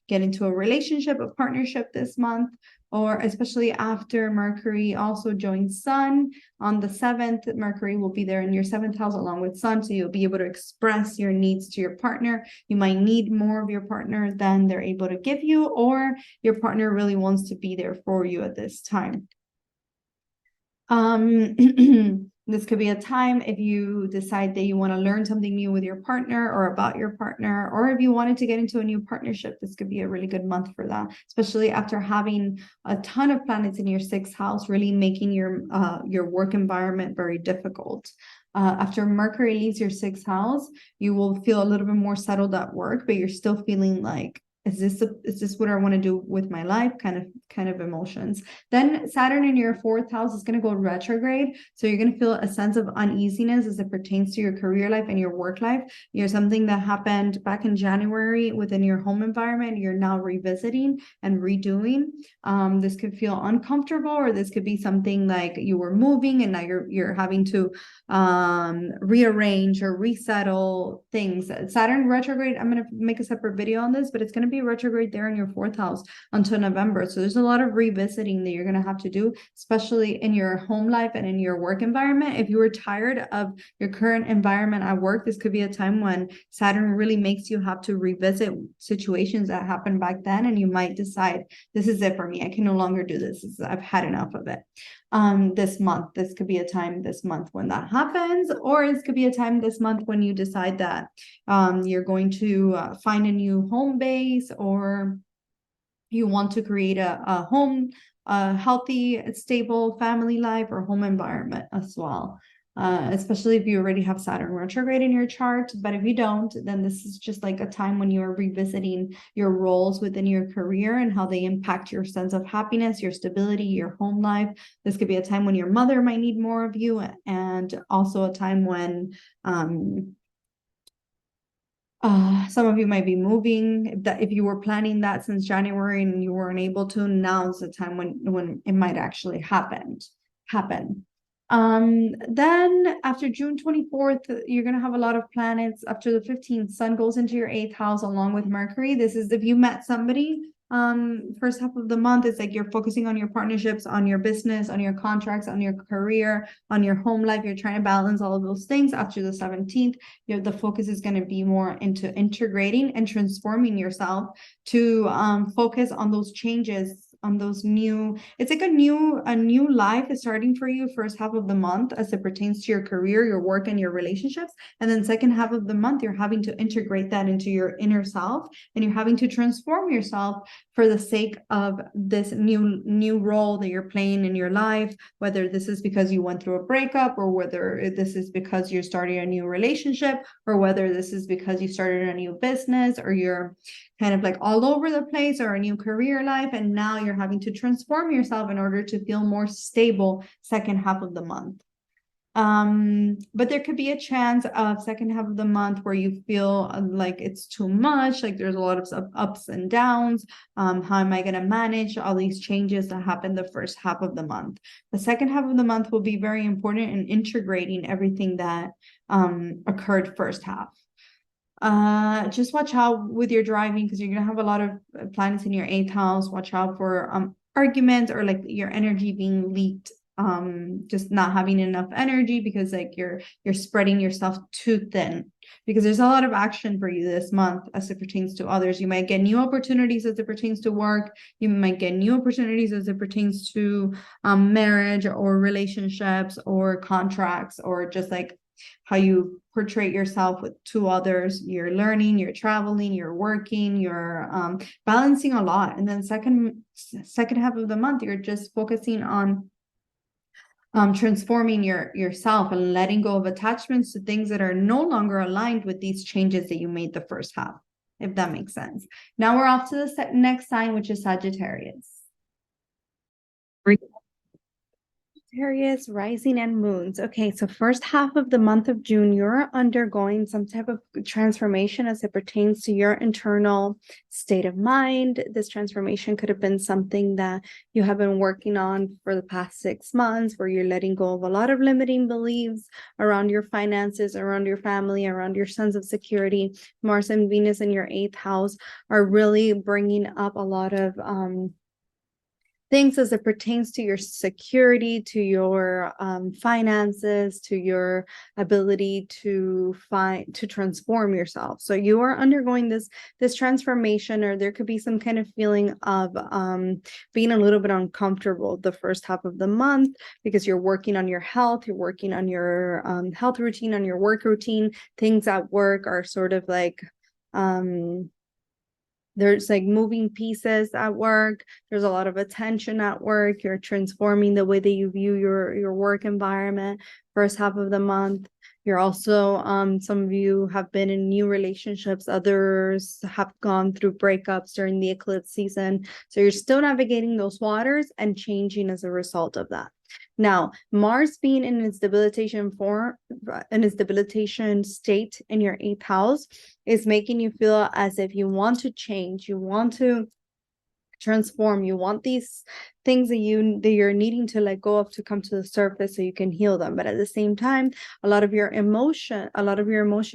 get into a relationship, a partnership this month, or especially after Mercury also joins Sun on the 7th. Mercury will be there in your 7th house along with Sun, so you'll be able to express your needs to your partner. You might need more of your partner than they're able to give you, or your partner really wants to be there for you at this time. This could be a time if you decide that you want to learn something new with your partner or about your partner, or if you wanted to get into a new partnership, this could be a really good month for that, especially after having a ton of planets in your 6th house, really making your work environment very difficult. After Mercury leaves your 6th house, you will feel a little bit more settled at work, but you're still feeling like, is this what I want to do with my life, kind of emotions. Then Saturn in your 4th house is going to go retrograde, so you're going to feel a sense of uneasiness as it pertains to your career life and your work life. You're something that happened back in January within your home environment, you're now revisiting and redoing. This could feel uncomfortable, or this could be something like you were moving and now you're having to rearrange or resettle things. Saturn retrograde, I'm going to make a separate video on this, but it's going to be retrograde there in your 4th house until November. So there's a lot of revisiting that you're going to have to do, especially in your home life and in your work environment. If you were tired of your current environment at work, this could be a time when Saturn really makes you have to revisit situations that happened back then, and you might decide, this is it for me. I can no longer do this. I've had enough of it. This month, this could be a time this month when that happens, or this could be a time this month when you decide that you're going to find a new home base, or you want to create a home, a healthy, stable family life or home environment as well. Especially if you already have Saturn retrograde in your chart. But if you don't, then this is just like a time when you're revisiting your roles within your career and how they impact your sense of happiness, your stability, your home life. This could be a time when your mother might need more of you, and also a time when some of you might be moving. If you were planning that since January and you weren't able to, now's the time when it might actually happen. Then after June 24th, you're going to have a lot of planets. After the 15th, Sun goes into your 8th house along with Mercury. This is if you met somebody. First half of the month, it's like you're focusing on your partnerships, on your business, on your contracts, on your career, on your home life. You're trying to balance all of those things. After the 17th, the focus is going to be more into integrating and transforming yourself to focus on those changes, on those new, it's like a new life is starting for you first half of the month as it pertains to your career, your work, and your relationships. And then second half of the month, you're having to integrate that into your inner self, and you're having to transform yourself for the sake of this new role that you're playing in your life, whether this is because you went through a breakup, or whether this is because you're starting a new relationship, or whether this is because you started a new business, or you're kind of like all over the place, or a new career life, and now you're having to transform yourself in order to feel more stable second half of the month. But there could be a chance of second half of the month where you feel like it's too much, like there's a lot of ups and downs. How am I going to manage all these changes that happen the first half of the month? The second half of the month will be very important in integrating everything that occurred first half. Just watch out with your driving, because you're gonna have a lot of planets in your eighth house. Watch out for arguments, or like your energy being leaked, just not having enough energy, because like you're spreading yourself too thin, because there's a lot of action for you this month as it pertains to others. You might get new opportunities as it pertains to work. You might get new opportunities as it pertains to marriage or relationships or contracts, or just like how you portray yourself to others. You're learning, you're traveling, you're working, you're balancing a lot. And then second half of the month, you're just focusing on transforming yourself and letting go of attachments to things that are no longer aligned with these changes that you made the first half, if that makes sense. Now we're off to the next sign, which is Sagittarius. Sagittarius, rising and moons. Okay, so first half of the month of June, you're undergoing some type of transformation as it pertains to your internal state of mind. This transformation could have been something that you have been working on for the past 6 months, where you're letting go of a lot of limiting beliefs around your finances, around your family, around your sense of security. Mars and Venus in your 8th house are really bringing up a lot of things as it pertains to your security, to your finances, to your ability to transform yourself. So you are undergoing this transformation, or there could be some kind of feeling of being a little bit uncomfortable the first half of the month, because you're working on your health, you're working on your health routine, on your work routine. Things at work are sort of like there's like moving pieces at work. There's a lot of attention at work. You're transforming the way that you view your work environment first half of the month. You're also some of you have been in new relationships. Others have gone through breakups during the eclipse season. So you're still navigating those waters and changing as a result of that. Now, Mars being in its debilitation state in your 8th house is making you feel as if you want to change, you want to transform, you want these things that you're needing to let go of to come to the surface so you can heal them. But at the same time, a lot of your emotion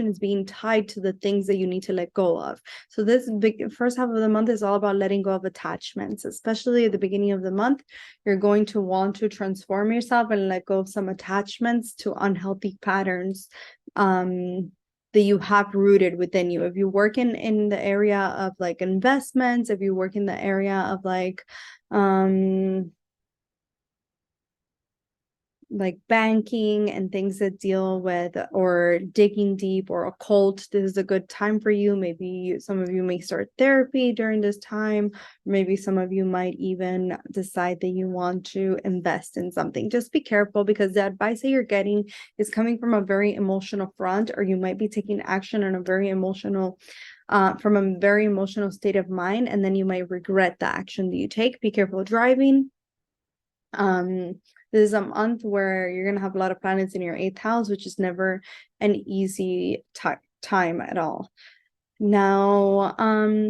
is being tied to the things that you need to let go of. So this big first half of the month is all about letting go of attachments. Especially at the beginning of the month, you're going to want to transform yourself and let go of some attachments to unhealthy patterns that you have rooted within you. If you work in the area of like investments, if you work in the area of like banking and things that deal with, or digging deep, or occult, this is a good time for you. Maybe some of you may start therapy during this time. Maybe some of you might even decide that you want to invest in something. Just be careful, because the advice that you're getting is coming from a very emotional front, or you might be taking action on a very emotional from a very emotional state of mind, and then you might regret the action that you take. Be careful driving. This is a month where you're going to have a lot of planets in your 8th house, which is never an easy time at all. Now,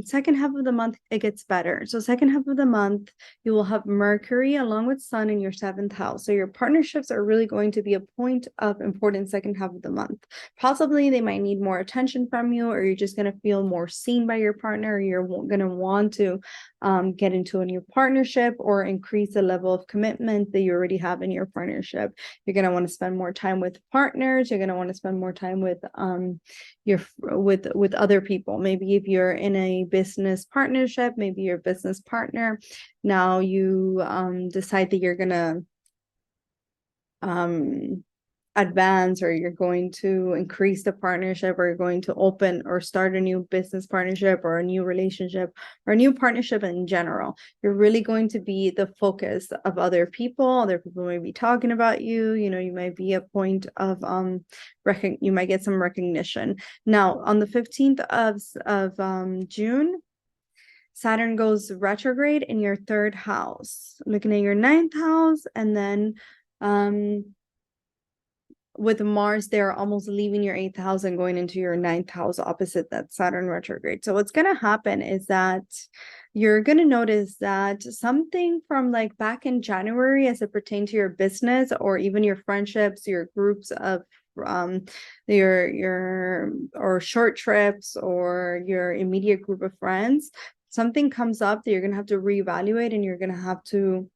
second half of the month, it gets better. So second half of the month, you will have Mercury along with Sun in your 7th house. So your partnerships are really going to be a point of importance second half of the month. Possibly they might need more attention from you, or you're just going to feel more seen by your partner, or you're going to want to get into a new partnership, or increase the level of commitment that you already have in your partnership. You're going to want to spend more time with partners. You're going to want to spend more time with with other people. Maybe if you're in a business partnership, maybe your business partner, now you decide that you're gonna advance, or you're going to increase the partnership, or you're going to open or start a new business partnership, or a new relationship, or a new partnership in general. You're really going to be the focus of other people. Other people may be talking about you. You know, you might be a point of you might get some recognition. Now, on the 15th of June, Saturn goes retrograde in your 3rd house, looking at your 9th house, and then with Mars, they're almost leaving your 8th house and going into your 9th house opposite that Saturn retrograde. So what's going to happen is that you're going to notice that something from like back in January as it pertains to your business or even your friendships, your groups of your or short trips or your immediate group of friends, something comes up that you're going to have to reevaluate and you're going to have to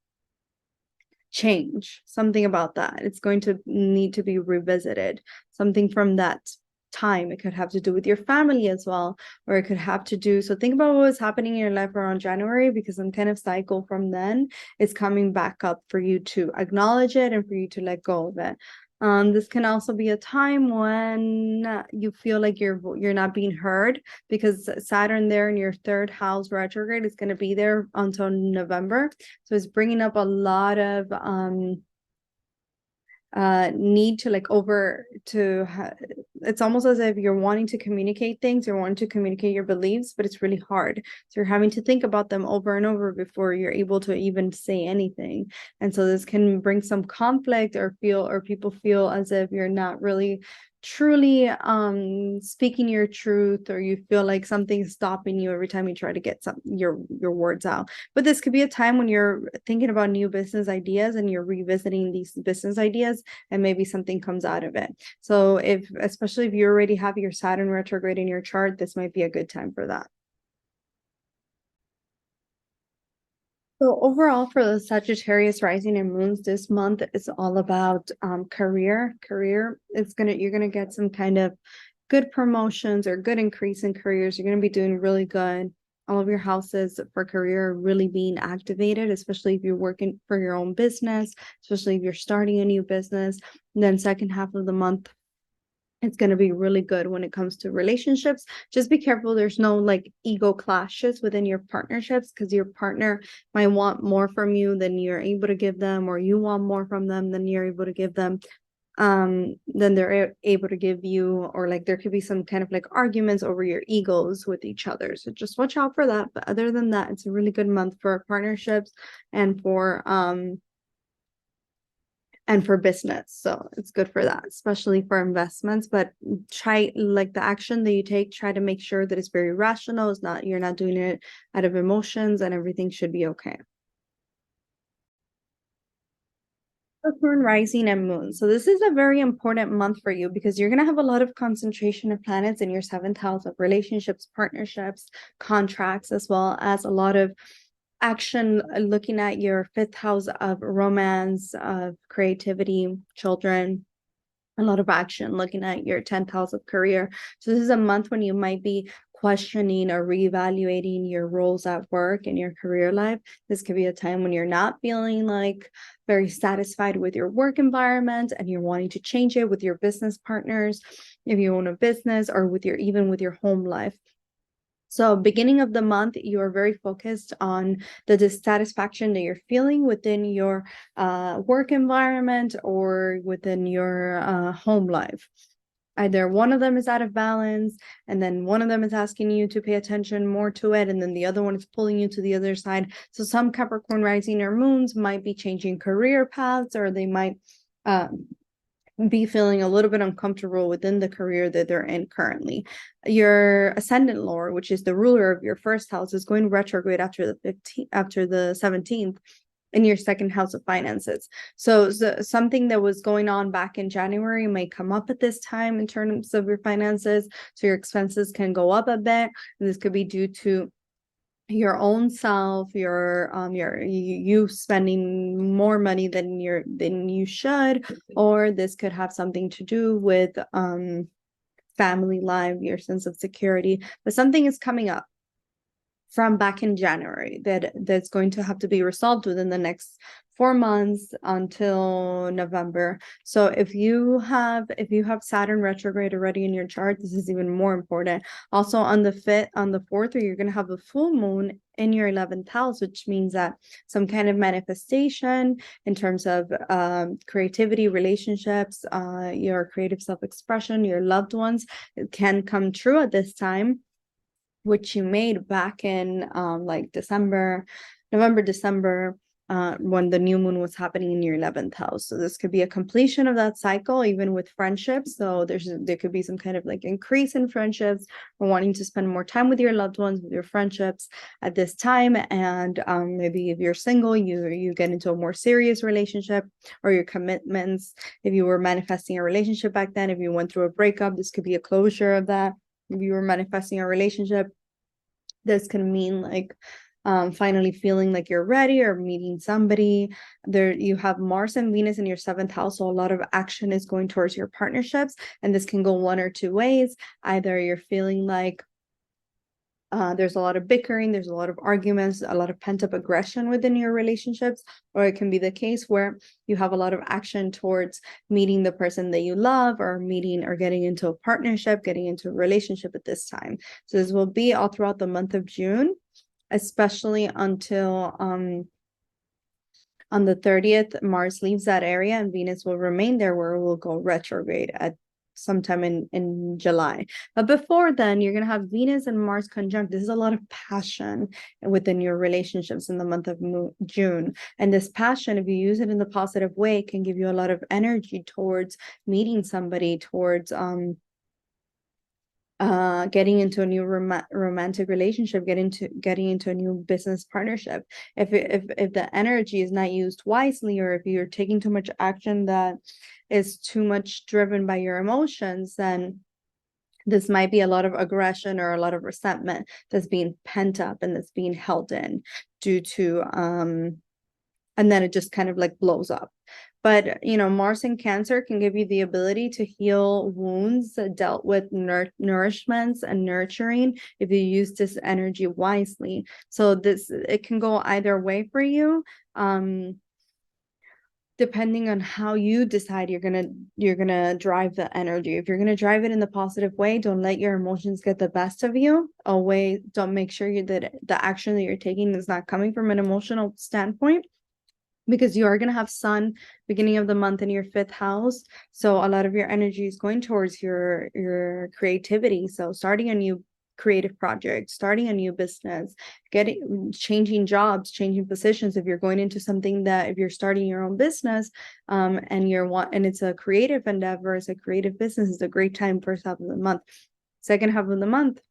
change something about that. It's going to need to be revisited. Something from that time. It could have to do with your family as well, or it could have to do. So think about what was happening in your life around January, because some kind of cycle from then is coming back up for you to acknowledge it and for you to let go of it. This can also be a time when you feel like you're not being heard, because Saturn there in your 3rd house retrograde is going to be there until November. So it's bringing up a lot of need to like it's almost as if you're wanting to communicate things, you're wanting to communicate your beliefs, but it's really hard. So you're having to think about them over and over before you're able to even say anything. And so this can bring some conflict or people feel as if you're not really truly speaking your truth, or you feel like something's stopping you every time you try to get your words out. But this could be a time when you're thinking about new business ideas and you're revisiting these business ideas, and maybe something comes out of it. So especially if you already have your Saturn retrograde in your chart, this might be a good time for that. So overall, for the Sagittarius rising and moons this month, it's all about career. You're gonna get some kind of good promotions or good increase in careers. You're gonna be doing really good. All of your houses for career are really being activated, especially if you're working for your own business, especially if you're starting a new business. And then second half of the month, it's going to be really good when it comes to relationships. Just be careful there's no like ego clashes within your partnerships, because your partner might want more from you than you're able to give them, or you want more from them than you're able to give them. Then they're able to give you, or like there could be some kind of like arguments over your egos with each other. So just watch out for that. But other than that, it's a really good month for partnerships and for business. So it's good for that, especially for investments. But try, like, the action that you take, try to make sure that it's very rational. You're not doing it out of emotions, and everything should be okay. Capricorn rising and moon. So this is a very important month for you, because you're going to have a lot of concentration of planets in your 7th house of relationships, partnerships, contracts, as well as a lot of action looking at your 5th house of romance, of creativity, children. A lot of action looking at your 10th house of career. So this is a month when you might be questioning or reevaluating your roles at work and your career life. This could be a time when you're not feeling like very satisfied with your work environment and you're wanting to change it with your business partners, if you own a business, or even with your home life. So beginning of the month, you are very focused on the dissatisfaction that you're feeling within your work environment or within your home life. Either one of them is out of balance, and then one of them is asking you to pay attention more to it, and then the other one is pulling you to the other side. So some Capricorn rising or moons might be changing career paths, or they might be feeling a little bit uncomfortable within the career that they're in currently. Your ascendant lord, which is the ruler of your 1st house, is going retrograde after the 17th in your 2nd house of finances. So something that was going on back in January may come up at this time in terms of your finances. So your expenses can go up a bit, and this could be due to your own self, you spending more money than you should, or this could have something to do with family life, your sense of security. But something is coming up from back in January that's going to have to be resolved within the next 4 months until November. So if you have Saturn retrograde already in your chart, this is even more important. Also on the 4th, you're going to have a full moon in your 11th house, which means that some kind of manifestation in terms of creativity, relationships, your creative self-expression, your loved ones, it can come true at this time, which you made back in like November, December. when the new moon was happening in your 11th house. So this could be a completion of that cycle, even with friendships. So there could be some kind of like increase in friendships, or wanting to spend more time with your loved ones, with your friendships at this time. And maybe if you're single, you get into a more serious relationship, or your commitments. If you were manifesting a relationship back then, if you went through a breakup, this could be a closure of that. If you were manifesting a relationship, this can mean like finally feeling like you're ready, or meeting somebody. There you have Mars and Venus in your 7th house, so a lot of action is going towards your partnerships, and this can go one or two ways. Either you're feeling like there's a lot of bickering, there's a lot of arguments, a lot of pent-up aggression within your relationships, or it can be the case where you have a lot of action towards meeting the person that you love, or meeting or getting into a partnership, getting into a relationship at this time. So this will be all throughout the month of June, especially until on the 30th. Mars leaves that area and Venus will remain there, where it will go retrograde at sometime in July. But before then, you're going to have Venus and Mars conjunct. This is a lot of passion within your relationships in the month of June. And this passion, if you use it in the positive way, can give you a lot of energy towards meeting somebody, towards getting into a new romantic relationship, getting into a new business partnership. If the energy is not used wisely, or if you're taking too much action that is too much driven by your emotions, then this might be a lot of aggression or a lot of resentment that's being pent up and that's being held in due to and then it just kind of like blows up. But Mars in Cancer can give you the ability to heal wounds dealt with nourishments and nurturing, if you use this energy wisely. So it can go either way for you, depending on how you decide you're gonna drive the energy. If you're gonna drive it in the positive way, don't let your emotions get the best of you. Always don't make sure that the action that you're taking is not coming from an emotional standpoint, because you are going to have Sun beginning of the month in your 5th house. So a lot of your energy is going towards your creativity. So starting a new creative project, starting a new business, changing jobs, changing positions. If you're going into something if you're starting your own business, and it's a creative endeavor, it's a creative business, it's a great time first half of the month. Second half of the month,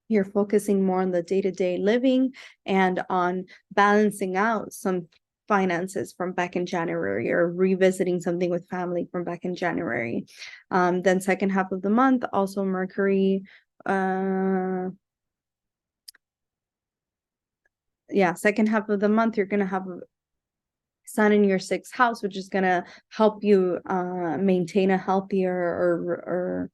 you're focusing more on the day-to-day living and on balancing out some finances from back in January, or revisiting something with family from back in January. Then second half of the month, also Mercury, second half of the month, you're going to have Sun in your 6th house, which is going to help you maintain a healthier or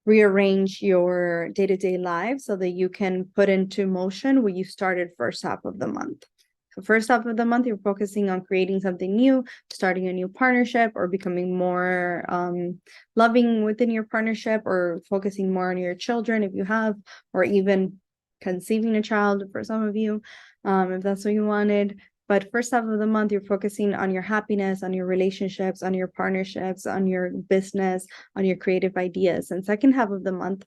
rearrange your day-to-day life, so that you can put into motion what you started first half of the month. So first half of the month, you're focusing on creating something new, starting a new partnership, or becoming more loving within your partnership, or focusing more on your children if you have, or even conceiving a child for some of you, if that's what you wanted. But first half of the month, you're focusing on your happiness, on your relationships, on your partnerships, on your business, on your creative ideas. And second half of the month,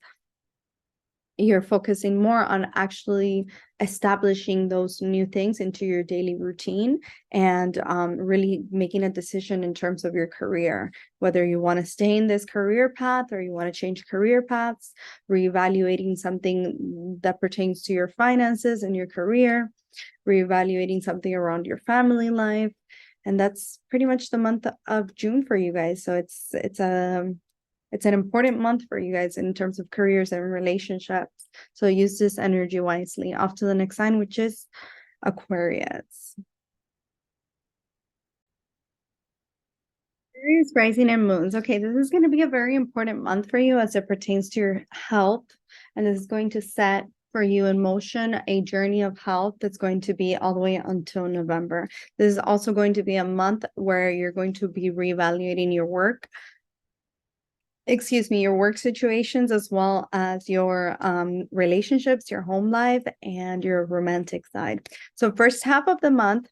you're focusing more on actually establishing those new things into your daily routine, and really making a decision in terms of your career, whether you want to stay in this career path or you want to change career paths, reevaluating something that pertains to your finances and your career, reevaluating something around your family life. And that's pretty much the month of June for you guys. So it's an important month for you guys in terms of careers and relationships. So use this energy wisely. Off to the next sign, which is Aquarius. Aquarius rising and moons. Okay, this is going to be a very important month for you as it pertains to your health. And this is going to set for you in motion a journey of health that's going to be all the way until November. This is also going to be a month where you're going to be reevaluating your work situations, as well as your relationships, your home life, and your romantic side. So first half of the month,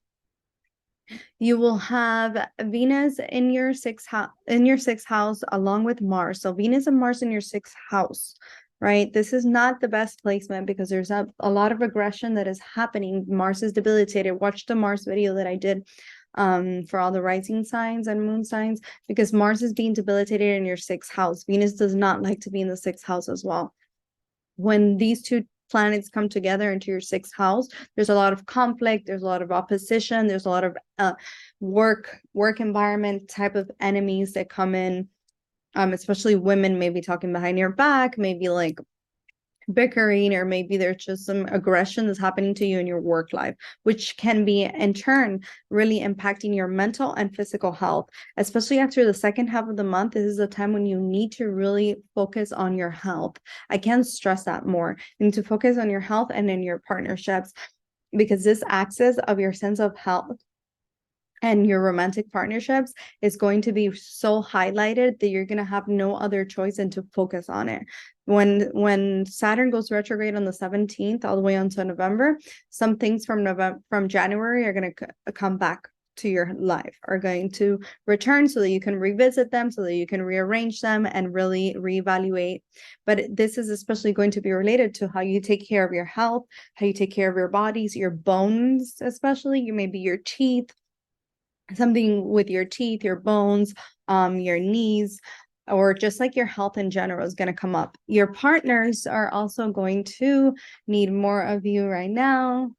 you will have Venus in your 6th house, along with Mars. So Venus and Mars in your 6th house right? This is not the best placement because there's a lot of aggression that is happening. Mars is debilitated. Watch the Mars video that I did for all the rising signs and moon signs, because Mars is being debilitated in your 6th house. Venus does not like to be in the 6th house as well. When these two planets come together into your 6th house, there's a lot of conflict, there's a lot of opposition, there's a lot of work environment type of enemies that come in, especially women maybe talking behind your back, maybe like bickering, or maybe there's just some aggression that's happening to you in your work life, which can be in turn really impacting your mental and physical health. Especially after the second half of the month, this is a time when you need to really focus on your health. I can't stress that more. You need to focus on your health and in your partnerships, because this axis of your sense of health and your romantic partnerships is going to be so highlighted that you're going to have no other choice than to focus on it. When Saturn goes retrograde on the 17th all the way until November, some things from January are going to come back to your life, are going to return, so that you can revisit them, so that you can rearrange them and really reevaluate. But this is especially going to be related to how you take care of your health, how you take care of your bodies, your bones, especially maybe your teeth, something with your teeth, your bones, your knees, or just like your health in general is going to come up. Your partners are also going to need more of you right now.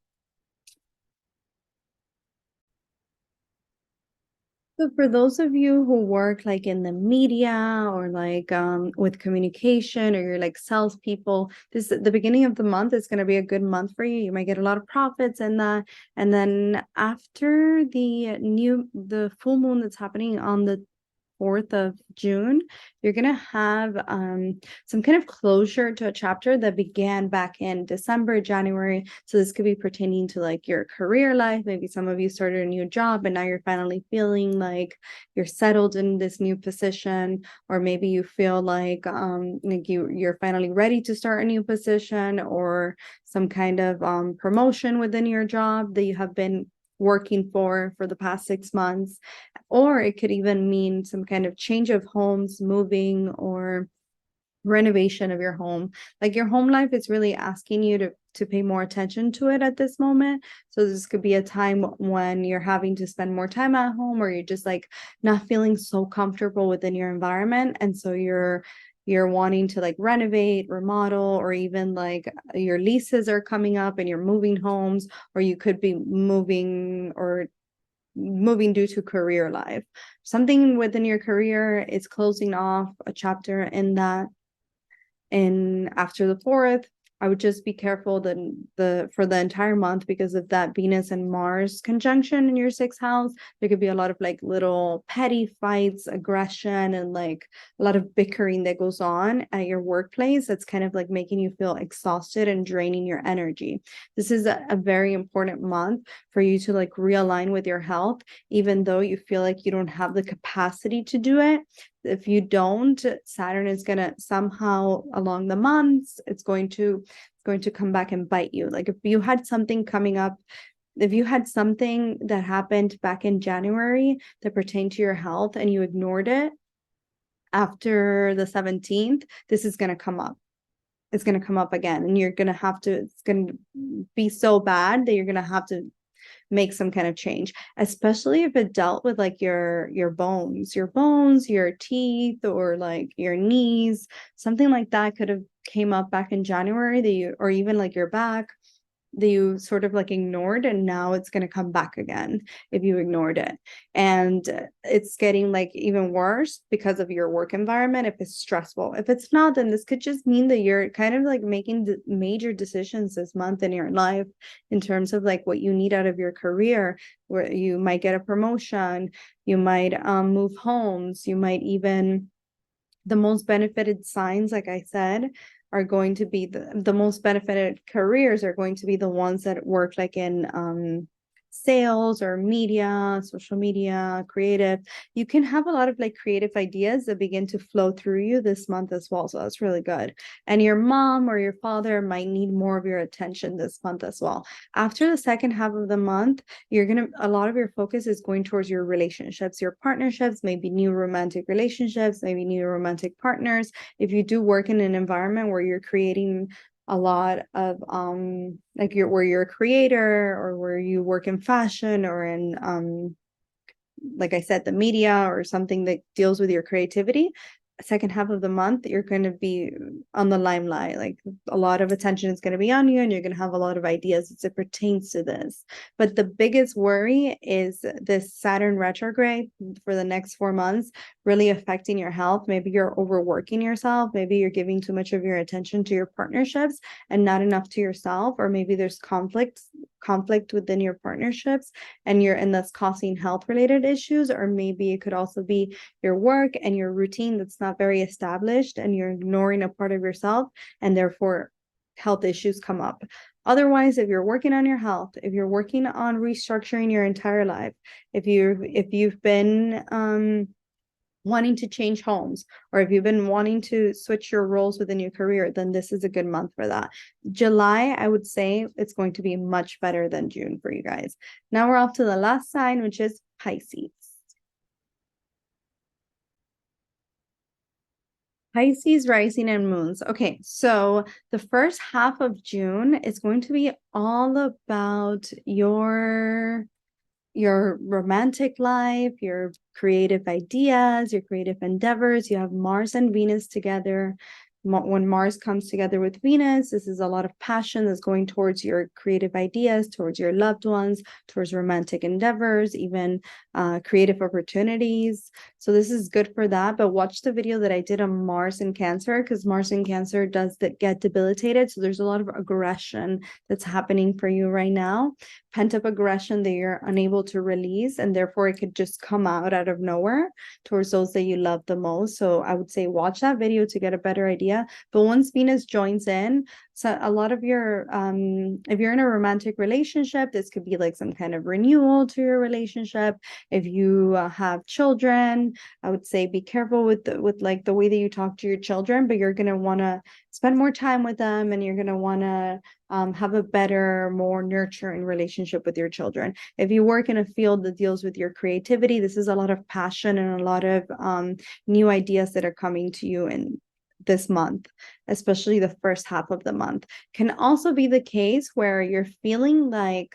So for those of you who work like in the media, or like with communication, or you're like salespeople, the beginning of the month is going to be a good month for you. You might get a lot of profits in that. And then after the full moon that's happening on the 4th of June, you're going to have some kind of closure to a chapter that began back in December, January. So this could be pertaining to like your career life. Maybe some of you started a new job and now you're finally feeling like you're settled in this new position, or maybe you feel like you're finally ready to start a new position, or some kind of promotion within your job that you have been working for the past 6 months. Or it could even mean some kind of change of homes, moving, or renovation of your home. Like your home life is really asking you to pay more attention to it at this moment. So this could be a time when you're having to spend more time at home, or you're just like not feeling so comfortable within your environment, and so you're wanting to like renovate, remodel, or even like your leases are coming up and you're moving homes, or you could be moving due to career life. Something within your career is closing off a chapter in that. And after the 4th, I would just be careful for the entire month, because of that Venus and Mars conjunction in your 6th house. There could be a lot of like little petty fights, aggression, and like a lot of bickering that goes on at your workplace. That's kind of like making you feel exhausted and draining your energy. This is a very important month for you to like realign with your health, even though you feel like you don't have the capacity to do it. If you don't, Saturn is going to somehow along the months, it's going to come back and bite you. Like if you had something coming up, if you had something that happened back in January that pertained to your health and you ignored it, after the 17th, this is going to come up. It's going to come up again, and you're going to have to, it's going to be so bad that you're going to have to make some kind of change, especially if it dealt with like your bones, your teeth, or like your knees. Something like that could have came up back in January, or even like your back, that you sort of like ignored, and now it's going to come back again if you ignored it. And it's getting like even worse because of your work environment if it's stressful. If it's not, then this could just mean that you're kind of like making major decisions this month in your life in terms of like what you need out of your career, where you might get a promotion, you might move homes, you might even, the most benefited signs, like I said, are going to be the most benefited careers are going to be the ones that work like in sales or media, social media, creative. You can have a lot of like creative ideas that begin to flow through you this month as well. So that's really good. And your mom or your father might need more of your attention this month as well. After the second half of the month, a lot of your focus is going towards your relationships, your partnerships, maybe new romantic relationships, maybe new romantic partners. If you do work in an environment where you're creating a lot of like where you're a creator, or where you work in fashion, or in like I said, the media, or something that deals with your creativity, second half of the month, you're going to be on the limelight. Like a lot of attention is going to be on you, and you're going to have a lot of ideas as it pertains to this. But the biggest worry is this Saturn retrograde for the next 4 months really affecting your health. Maybe you're overworking yourself. Maybe you're giving too much of your attention to your partnerships and not enough to yourself. Or maybe there's conflict within your partnerships, and that's causing health related issues. Or maybe it could also be your work and your routine that's not very established, and you're ignoring a part of yourself, and therefore health issues come up. Otherwise, if you're working on your health, if you're working on restructuring your entire life, if you've been wanting to change homes, or if you've been wanting to switch your roles within your career, then this is a good month for that. July, I would say it's going to be much better than June for you guys. Now we're off to the last sign, which is Pisces. Pisces rising and moons. Okay, so the first half of June is going to be all about your romantic life, your creative ideas, your creative endeavors. You have Mars and Venus together. When Mars comes together with Venus, this is a lot of passion that's going towards your creative ideas, towards your loved ones, towards romantic endeavors, even creative opportunities. So this is good for that. But watch the video that I did on Mars in Cancer, because Mars in Cancer does get debilitated. So there's a lot of aggression that's happening for you right now. Pent-up aggression that you're unable to release, and therefore it could just come out of nowhere towards those that you love the most. So I would say watch that video to get a better idea. But once Venus joins in, so a lot of your if you're in a romantic relationship, this could be like some kind of renewal to your relationship. If you have children, I would say be careful with like the way that you talk to your children, but you're going to want to spend more time with them, and you're going to want to have a better, more nurturing relationship with your children. If you work in a field that deals with your creativity, this is a lot of passion and a lot of new ideas that are coming to you in this month, especially the first half of the month. Can also be the case where you're feeling like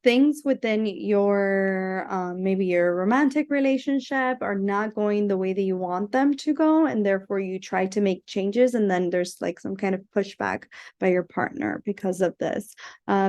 things within your maybe your romantic relationship are not going the way that you want them to go, and therefore you try to make changes, and then there's like some kind of pushback by your partner because of this,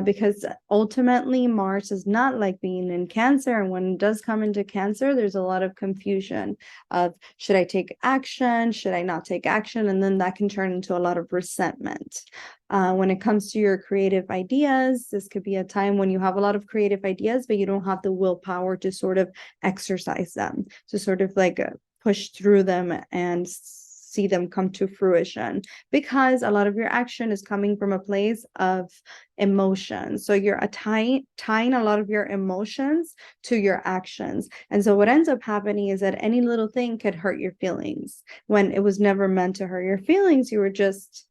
because ultimately Mars is not like being in Cancer, and when it does come into Cancer, there's a lot of confusion of should I take action, should I not take action, and then that can turn into a lot of resentment. When it comes to your creative ideas, this could be a time when you have a lot of creative ideas, but you don't have the willpower to sort of exercise them, to sort of like push through them and see them come to fruition, because a lot of your action is coming from a place of emotion. So you're tying a lot of your emotions to your actions. And so what ends up happening is that any little thing could hurt your feelings when it was never meant to hurt your feelings. You were just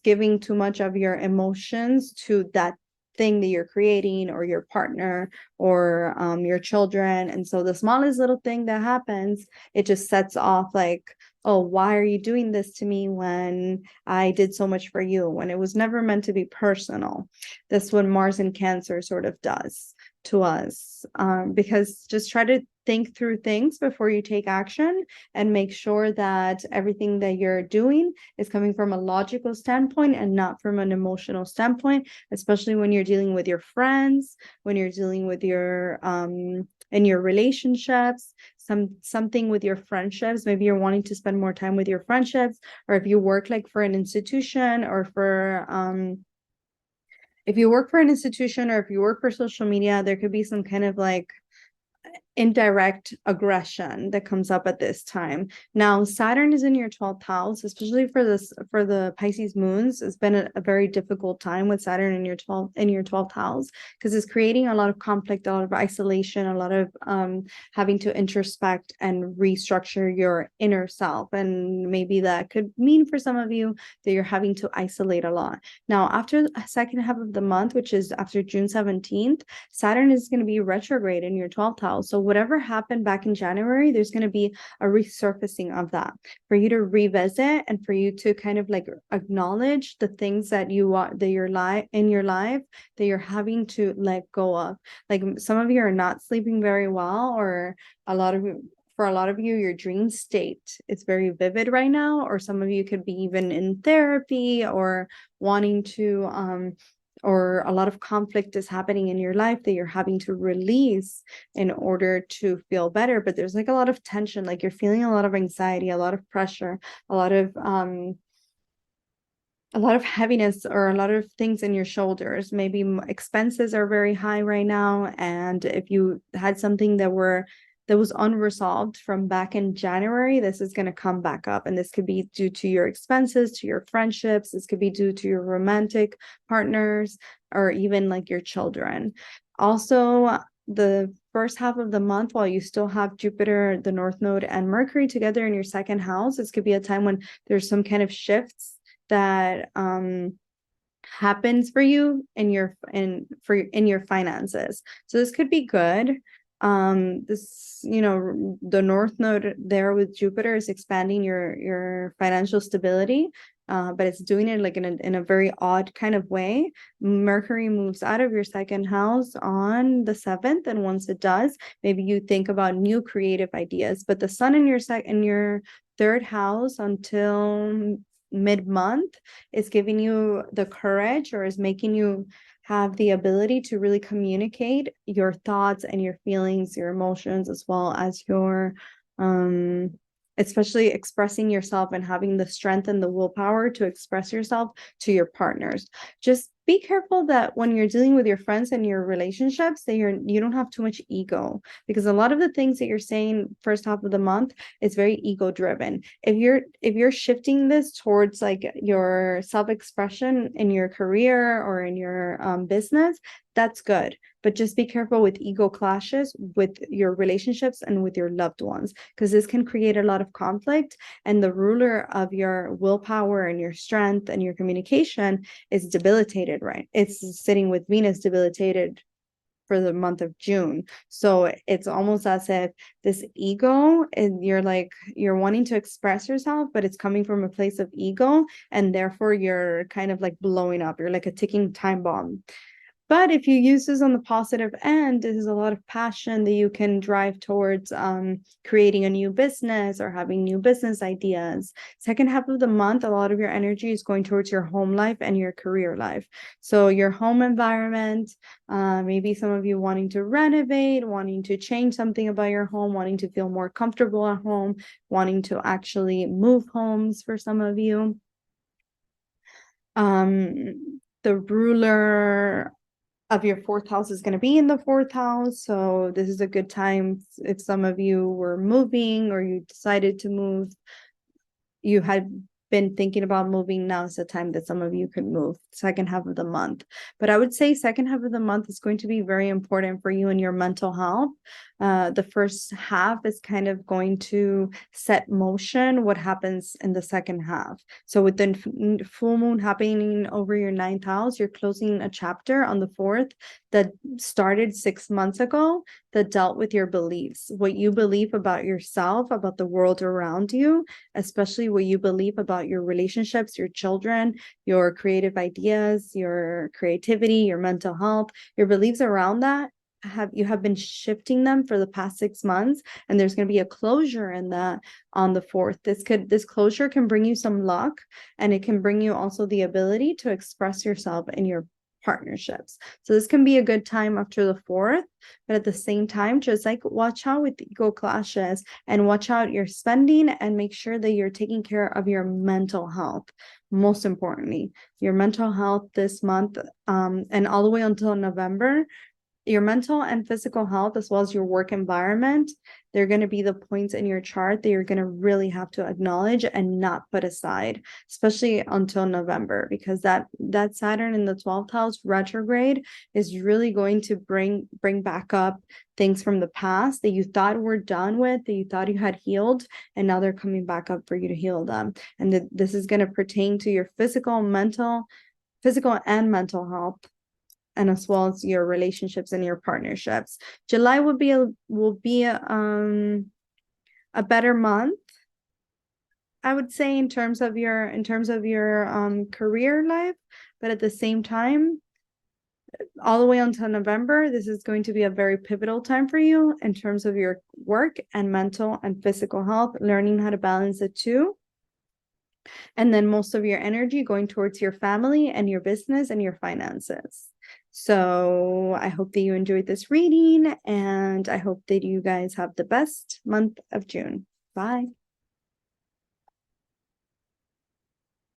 giving too much of your emotions to that thing that you're creating, or your partner, or your children. And so the smallest little thing that happens, it just sets off like, oh, why are you doing this to me when I did so much for you, when it was never meant to be personal. That's what Mars in Cancer sort of does to us, because just try to think through things before you take action, and make sure that everything that you're doing is coming from a logical standpoint and not from an emotional standpoint, especially when you're dealing with your friends, when you're dealing with your in your relationships, something with your friendships. Maybe you're wanting to spend more time with your friendships, or if you work like for an institution, or for if you work for an institution, or if you work for social media, there could be some kind of like indirect aggression that comes up at this time. Now, Saturn is in your 12th house, especially for the Pisces moons. It's been a very difficult time with Saturn in your 12th house, because it's creating a lot of conflict, a lot of isolation, a lot of having to introspect and restructure your inner self. And maybe that could mean for some of you that you're having to isolate a lot. Now, after the second half of the month, which is after June 17th, Saturn is going to be retrograde in your 12th house. So whatever happened back in January, there's going to be a resurfacing of that for you to revisit, and for you to kind of like acknowledge the things that you want, that you're in your life that you're having to let go of. Like, some of you are not sleeping very well, or for a lot of you, your dream state is very vivid right now, or some of you could be even in therapy, or wanting to or a lot of conflict is happening in your life that you're having to release in order to feel better. But there's like a lot of tension, like you're feeling a lot of anxiety, a lot of pressure, a lot of heaviness, or a lot of things in your shoulders. Maybe expenses are very high right now, and if you had something that was unresolved from back in January, this is going to come back up. And this could be due to your expenses, to your friendships. This could be due to your romantic partners, or even like your children. Also, the first half of the month, while you still have Jupiter, the North Node, and Mercury together in your second house, this could be a time when there's some kind of shifts that happens for you in your finances. So this could be good. The North Node there with Jupiter is expanding your financial stability, but it's doing it like in a very odd kind of way. Mercury moves out of your second house on the 7th, and once it does, maybe you think about new creative ideas. But the Sun in your third house until mid-month is giving you the courage, or is making you have the ability to really communicate your thoughts and your feelings, your emotions, as well as your especially expressing yourself, and having the strength and the willpower to express yourself to your partners. Just be careful that when you're dealing with your friends and your relationships, that you don't have too much ego, because a lot of the things that you're saying first half of the month is very ego driven. If you're shifting this towards like your self-expression in your career or in your business, that's good. But just be careful with ego clashes with your relationships and with your loved ones, because this can create a lot of conflict. And the ruler of your willpower and your strength and your communication is debilitated, right? It's sitting with Venus debilitated for the month of June. So it's almost as if this ego, and you're wanting to express yourself, but it's coming from a place of ego, and therefore you're kind of like blowing up. You're like a ticking time bomb. But if you use this on the positive end, this is a lot of passion that you can drive towards creating a new business or having new business ideas. Second half of the month, a lot of your energy is going towards your home life and your career life. So your home environment, maybe some of you wanting to renovate, wanting to change something about your home, wanting to feel more comfortable at home, wanting to actually move homes for some of you. The ruler of your fourth house is going to be in the fourth house. So this is a good time if some of you were moving, or you decided to move, you had been thinking about moving. Now is the time that some of you can move, second half of the month. But I would say second half of the month is going to be very important for you and your mental health. The first half is kind of going to set motion what happens in the second half. So with the full moon happening over your 9th house, you're closing a chapter on the 4th that started 6 months ago, that dealt with your beliefs, what you believe about yourself, about the world around you, especially what you believe about your relationships, your children, your creative ideas, your creativity, your mental health, your beliefs around that. You have been shifting them for the past 6 months, and there's going to be a closure in that on the 4th. This closure can bring you some luck, and it can bring you also the ability to express yourself in your partnerships. So this can be a good time after the 4th, but at the same time, just like watch out with ego clashes, and watch out your spending, and make sure that you're taking care of your mental health. Most importantly, your mental health this month, and all the way until November, your mental and physical health, as well as your work environment, they're going to be the points in your chart that you're going to really have to acknowledge and not put aside, especially until November, because that Saturn in the 12th house retrograde is really going to bring back up things from the past that you thought were done with, that you thought you had healed, and now they're coming back up for you to heal them. And this is going to pertain to your physical and mental health, and as well as your relationships and your partnerships. July will be a better month, I would say, in terms of your career life, but at the same time, all the way until November, this is going to be a very pivotal time for you in terms of your work and mental and physical health, learning how to balance the two. And then most of your energy going towards your family and your business and your finances. So I hope that you enjoyed this reading, and I hope that you guys have the best month of June. Bye.